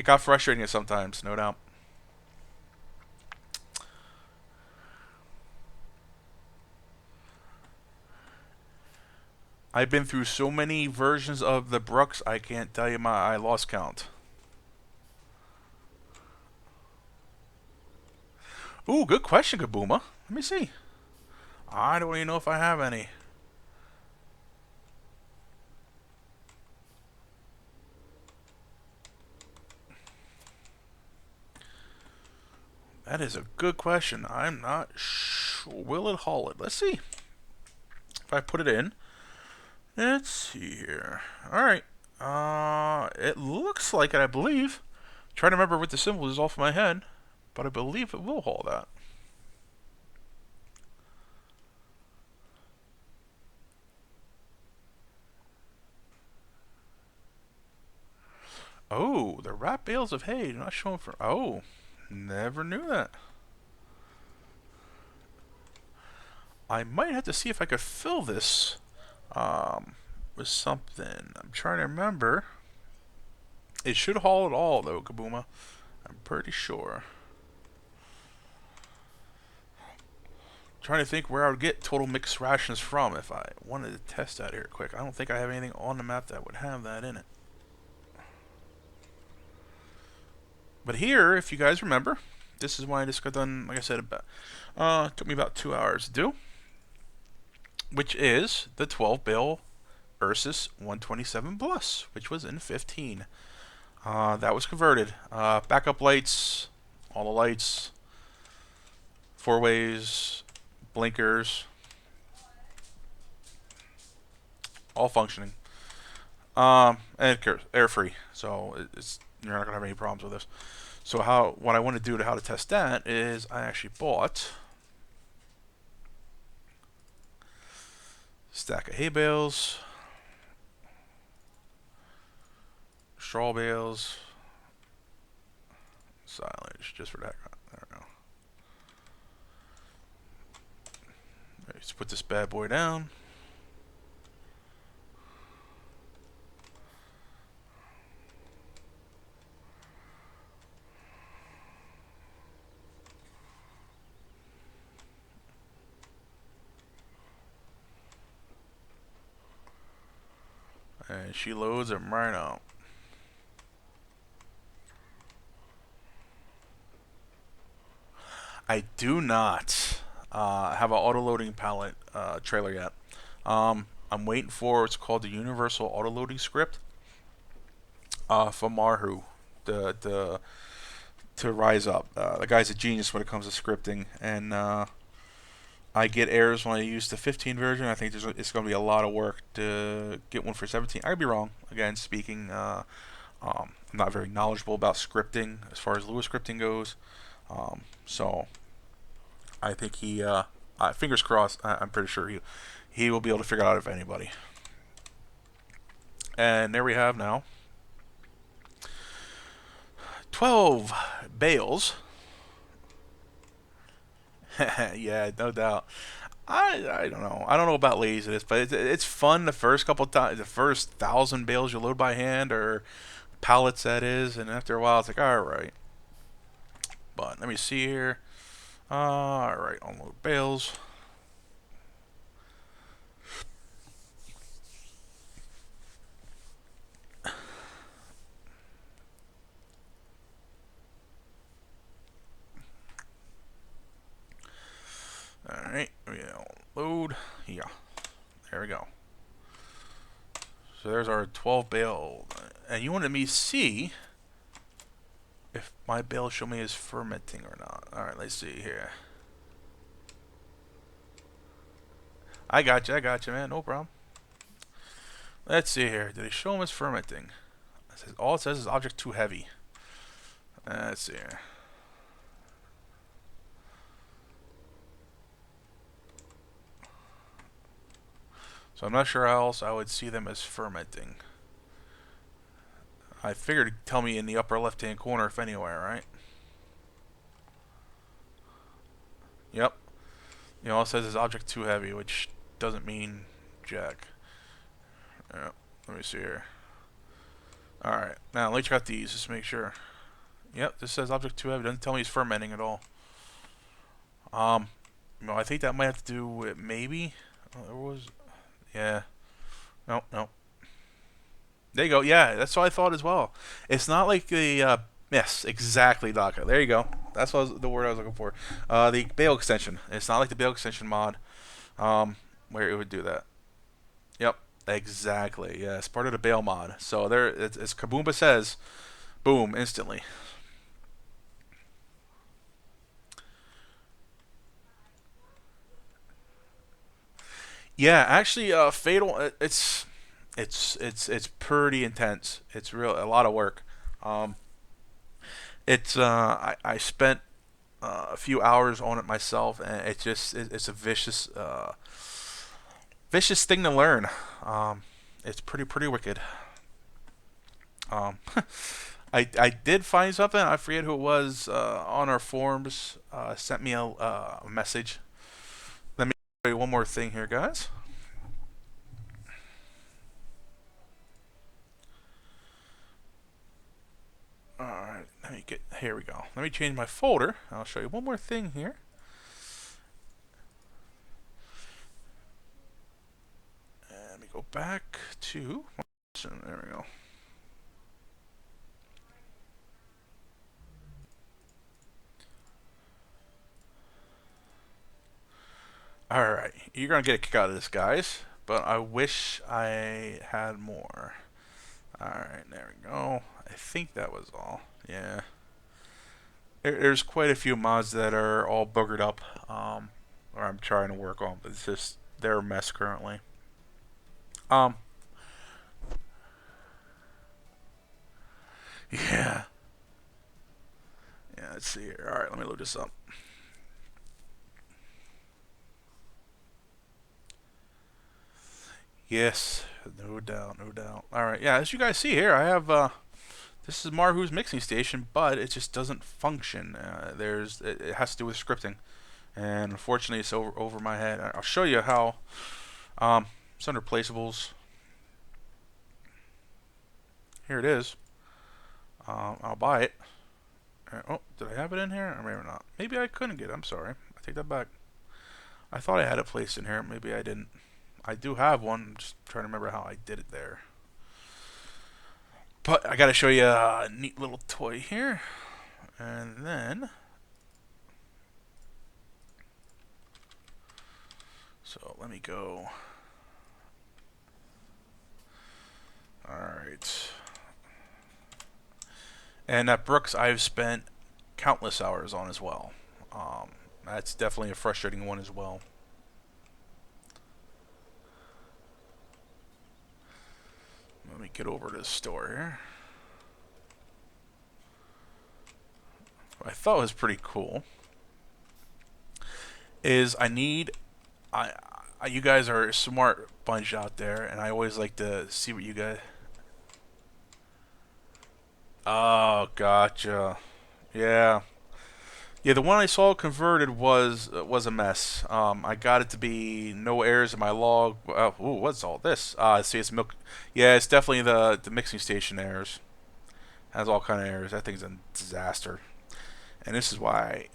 A: got frustrating sometimes, no doubt. I've been through so many versions of the Brooks, I can't tell you I lost count. Ooh, good question, Kabooma. Let me see. I don't even know if I have any. That is a good question. I'm not sure. Will it haul it? Let's see. If I put it in. Let's see here. Alright. It looks like it, I believe. I'm trying to remember what the symbol is off my head. But I believe it will haul that. Oh, the wrapped bales of hay. Not showing for... Oh, never knew that. I might have to see if I could fill this with something. I'm trying to remember. It should haul it all, though, Kabooma. I'm pretty sure. Trying to think where I would get total mixed rations from if I wanted to test that here quick. I don't think I have anything on the map that would have that in it. But here, if you guys remember, this is why I just got done, like I said, about took me about 2 hours to do, which is the 12 Bale Ursus 127 Plus, which was in 15. That was converted. Backup lights, all the lights, four ways, blinkers, all functioning. And air free, so you're not gonna have any problems with this. So what I want to do to how to test that is I actually bought a stack of hay bales, straw bales, silage just for that. There we go. Let's put this bad boy down. And she loads them right out. I do not have an auto-loading pallet trailer yet. I'm waiting for what's called the Universal Auto-Loading script from Marhu to rise up. The guy's a genius when it comes to scripting, and I get errors when I use the 15 version. I think it's going to be a lot of work to get one for 17. I could be wrong. Again, speaking, I'm not very knowledgeable about scripting as far as Lua scripting goes. So I think fingers crossed, I'm pretty sure he will be able to figure it out if anybody. And there we have now 12 bales. Yeah, no doubt. I don't know. I don't know about laziness, but it's fun the first couple times, the first 1,000 bales you load by hand or pallets that is, and after a while it's like, all right. But let me see here. All right, unload bales. All right, load. Yeah, there we go. So there's our 12 bale, and you wanted me to see if my bale show me is fermenting or not. All right, let's see here. I got you, man. No problem. Let's see here. Did it show him as fermenting? All it says is object too heavy. Let's see here. So I'm not sure how else I would see them as fermenting. I figured it'd tell me in the upper left-hand corner if anywhere, right? Yep. All it says is object too heavy, which doesn't mean jack. Yep. Let me see here. Alright, now let's check these, just to make sure. Yep, this says object too heavy. Doesn't tell me it's fermenting at all. I think that might have to do with maybe. Oh, there was. Yeah. No. There you go. Yeah, that's what I thought as well. It's not like the. Yes, exactly, Daka. There you go. That's the word I was looking for. The Bale extension. It's not like the Bale extension mod, where it would do that. Yep, exactly. Yeah, it's part of the Bale mod. So there, as Kaboomba says, boom, instantly. Yeah, actually, Fatal. It's pretty intense. It's a lot of work. Um, I spent a few hours on it myself, and it's a vicious thing to learn. It's pretty wicked. Um, I did find something. I forget who it was on our forums. Sent me a message. Let me show you one more thing here, guys. Alright, here we go. Let me change my folder. I'll show you one more thing here. go back to. There we go. Alright, you're gonna get a kick out of this, guys, but I wish I had more. Alright, there we go. I think that was all. Yeah. There's quite a few mods that are all boogered up, or I'm trying to work on, but it's just, they're a mess currently. Um, yeah. Yeah, let's see here. Alright, let me load this up. Yes, no doubt, no doubt. Alright, yeah, as you guys see here, I have, this is Marhu's mixing station, but it just doesn't function. It has to do with scripting, and unfortunately, it's over my head. I'll show you how. It's under placeables. Here it is. I'll buy it. Oh, did I have it in here? Or maybe not. Maybe I couldn't get it. I'm sorry. I take that back. I thought I had it placed in here. Maybe I didn't. I do have one. I'm just trying to remember how I did it there. But I got to show you a neat little toy here. And then. So let me go. Alright. And at Brooks, I've spent countless hours on as well. That's definitely a frustrating one as well. Let me get over to the store here. What I thought was pretty cool is you guys are a smart bunch out there, and I always like to see what you guys. Oh, gotcha. Yeah. Yeah, the one I saw converted was a mess. I got it to be no errors in my log. Ooh, what's all this? See, it's milk. Yeah, it's definitely the mixing station errors. Has all kind of errors. That thing's a disaster. And this is why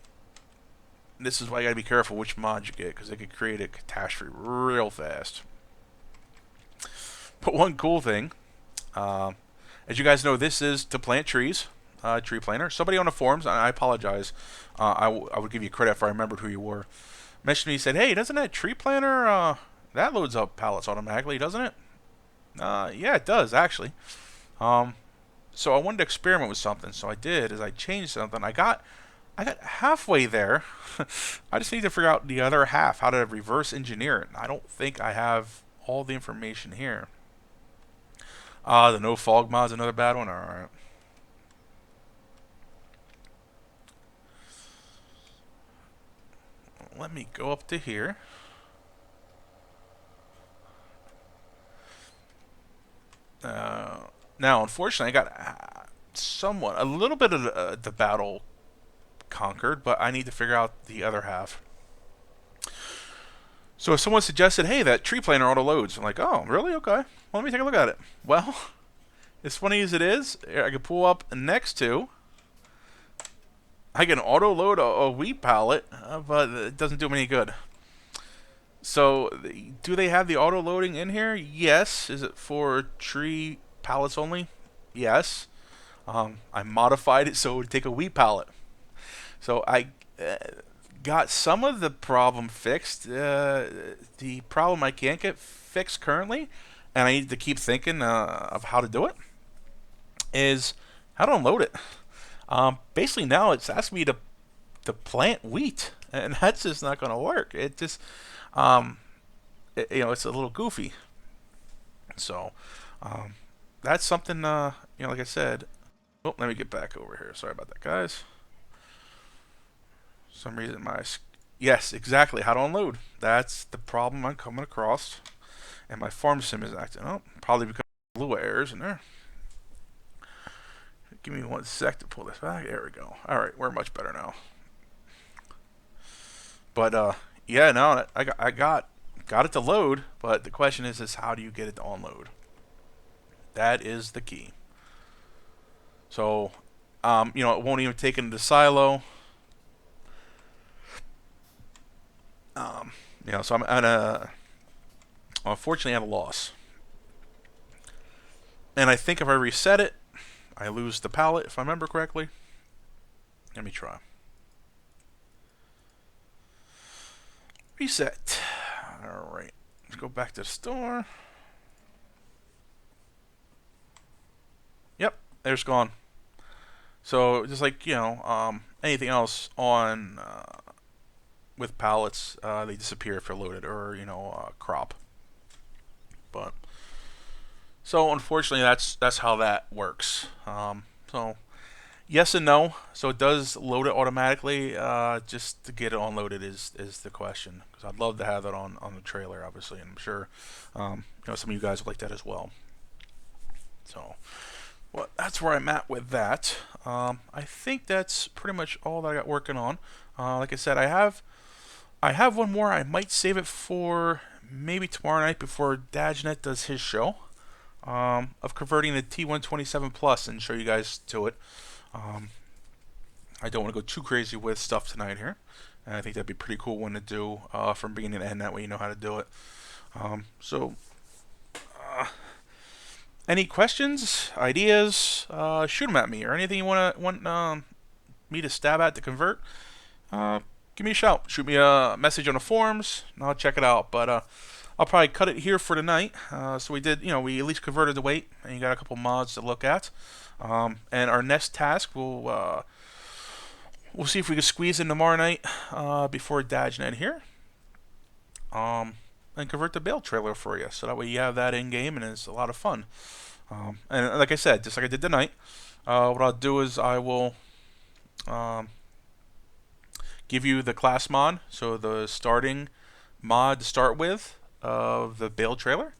A: you gotta be careful which mod you get, because they could create a catastrophe real fast. But one cool thing, as you guys know, this is to plant trees. Tree planter. Somebody on the forums, I apologize. I would give you credit if I remembered who you were. Mentioned me, said, "Hey, doesn't that tree planter that loads up pallets automatically, doesn't it?" Yeah, it does actually. So I wanted to experiment with something, so I did. Is I changed something. I got halfway there. I just need to figure out the other half, how to reverse engineer it. I don't think I have all the information here. The no fog mod's another bad one. All right. Let me go up to here. Now, unfortunately, I got a little bit of the battle conquered, but I need to figure out the other half. So if someone suggested, hey, that tree planter auto loads, I'm like, oh, really? Okay. Well, let me take a look at it. Well, as funny as it is, I can pull up next to. I can auto load a wheat pallet, but it doesn't do me any good. So, do they have the auto loading in here? Yes. Is it for tree pallets only? Yes. I modified it so it would take a wheat pallet. So I got some of the problem fixed. The problem I can't get fixed currently, and I need to keep thinking of how to do it, is how to unload it. Basically now it's asking me to plant wheat, and that's just not going to work. It just, it's a little goofy. So, that's something, like I said. Oh, let me get back over here. Sorry about that, guys. For some reason yes, exactly, how to unload. That's the problem I'm coming across. And my farm sim is acting up. Probably because of Lua errors in there. Give me 1 sec to pull this back. There we go. Alright, we're much better now. But, yeah, no, I got it to load, but the question is how do you get it to unload? That is the key. So, it won't even take it into silo. So I'm at unfortunately at a loss. And I think if I reset it, I lose the pallet, if I remember correctly. Let me try. Reset. Alright. Let's go back to the store. Yep, there's gone. So just like, anything else on with pallets, they disappear if they're loaded, or crop. But so unfortunately, that's how that works. So yes and no. So it does load it automatically. Just to get it unloaded is the question. Because I'd love to have that on the trailer, obviously, and I'm sure some of you guys would like that as well. So, well, that's where I'm at with that. I think that's pretty much all that I got working on. Like I said, I have one more. I might save it for maybe tomorrow night before Dajnet does his show. Of converting the T127 Plus and show you guys to it. I don't want to go too crazy with stuff tonight here. And I think that'd be a pretty cool one to do from beginning to end. That way you know how to do it. Any questions, ideas, shoot them at me, or anything you want me to stab at to convert. Give me a shout. Shoot me a message on the forums, and I'll check it out. But I'll probably cut it here for tonight. So we did, we at least converted the weight, and you got a couple mods to look at. And our next task, we'll see if we can squeeze in tomorrow night before Dajnet here. And convert the Bale trailer for you, so that way you have that in game, and it's a lot of fun. And like I said, just like I did tonight, what I'll do is I will give you the class mod, so the starting mod to start with of the Bale trailer.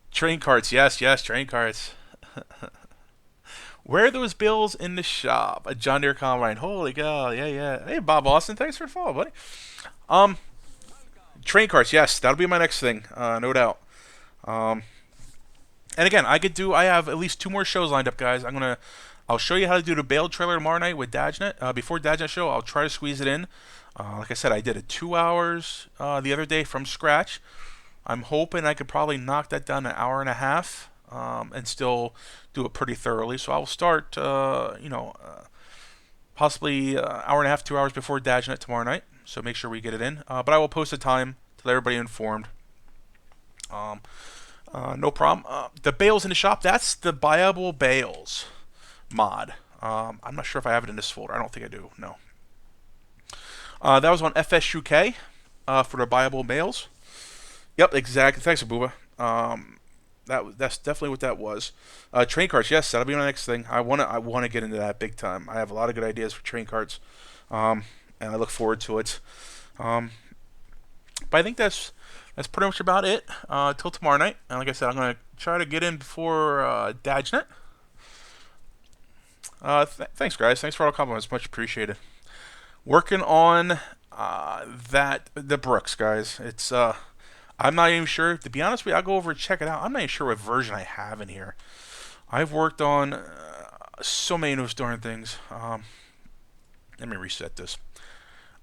A: Train carts, yes, train carts. Where are those Bales in the shop? A John Deere combine. Holy cow, yeah. Hey, Bob Austin, thanks for the follow, buddy. Train carts, yes, that'll be my next thing, no doubt. And again, I have at least 2 more shows lined up, guys. I'll show you how to do the Bale trailer tomorrow night with Dajnet. Before Dajnet show, I'll try to squeeze it in. Like I said, I did it 2 hours the other day from scratch. I'm hoping I could probably knock that down an hour and a half and still do it pretty thoroughly. So I'll start, possibly an hour and a half, 2 hours before Dajnet tomorrow night. So make sure we get it in. But I will post a time to let everybody informed. No problem. The Bales in the shop, that's the buyable Bales mod. I'm not sure if I have it in this folder. I don't think I do. No. That was on FSUK for the buyable Bales. Yep, exactly. Thanks, Abuba. That's definitely what that was. Train carts, yes, that'll be my next thing. I wanna get into that big time. I have a lot of good ideas for train carts, and I look forward to it. But I think that's pretty much about it till tomorrow night. And like I said, I'm gonna try to get in before Dajnet. Thanks, guys. Thanks for all the compliments. Much appreciated. Working on the Brooks, guys. It's I'm not even sure. To be honest with you, I'll go over and check it out. I'm not even sure what version I have in here. I've worked on so many of those darn things. Let me reset this.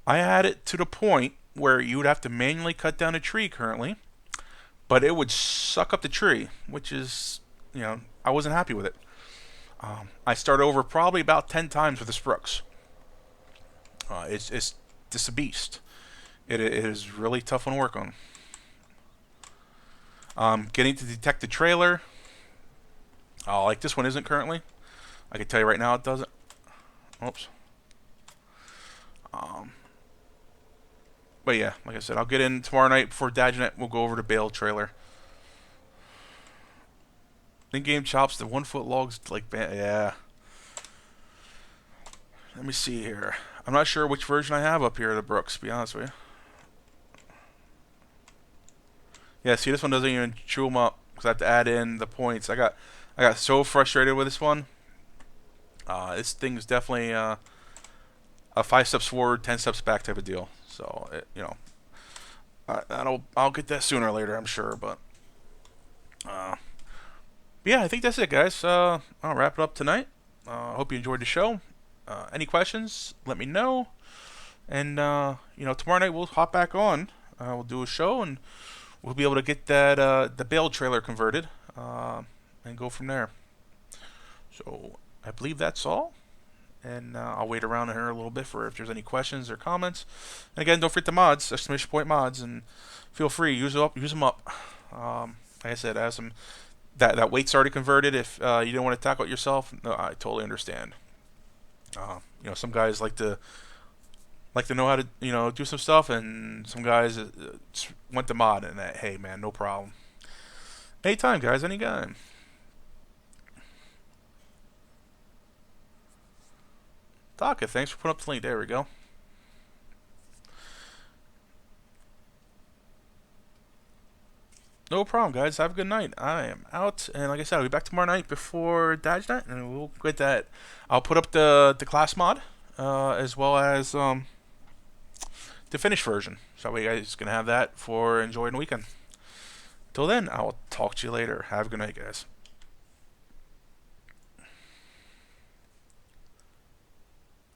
A: I had it to the point where you would have to manually cut down a tree currently, but it would suck up the tree, which is, I wasn't happy with it. I started over probably about 10 times with this Brooks. It's just a beast. It is really tough one to work on. Getting to detect the trailer. Like this one isn't currently. I can tell you right now it doesn't. Oops. But yeah, like I said, I'll get in tomorrow night before Dajnet. We'll go over to Bale trailer. In-game chops, the 1-foot logs like yeah. Let me see here. I'm not sure which version I have up here of the Brooks, to be honest with you. Yeah, see, this one doesn't even chew them up because I have to add in the points. I got so frustrated with this one. This thing's definitely a 5 steps forward, 10 steps back type of deal. So I'll get that sooner or later, I'm sure. But yeah, I think that's it, guys. I'll wrap it up tonight. Hope you enjoyed the show. Any questions? Let me know. And tomorrow night we'll hop back on. We'll do a show and we'll be able to get that the Bale trailer converted. and go from there. So I believe that's all. And I'll wait around here a little bit for if there's any questions or comments. And again, don't forget the mods, exclamation point mods, and feel free use them up. Like I said, as some that weight's already converted. If you don't want to tackle it yourself, no, I totally understand. Some guys like to know how to do some stuff, and some guys want the mod, and that, hey man, no problem. Anytime, guys, anytime. Taka, thanks for putting up the link. There we go. No problem, guys. Have a good night. I am out, and like I said, I'll be back tomorrow night before Dodge Night, and we'll get that. I'll put up the class mod, as well as the finished version, so that way you guys can have that for enjoying the weekend. Till then, I'll talk to you later. Have a good night, guys.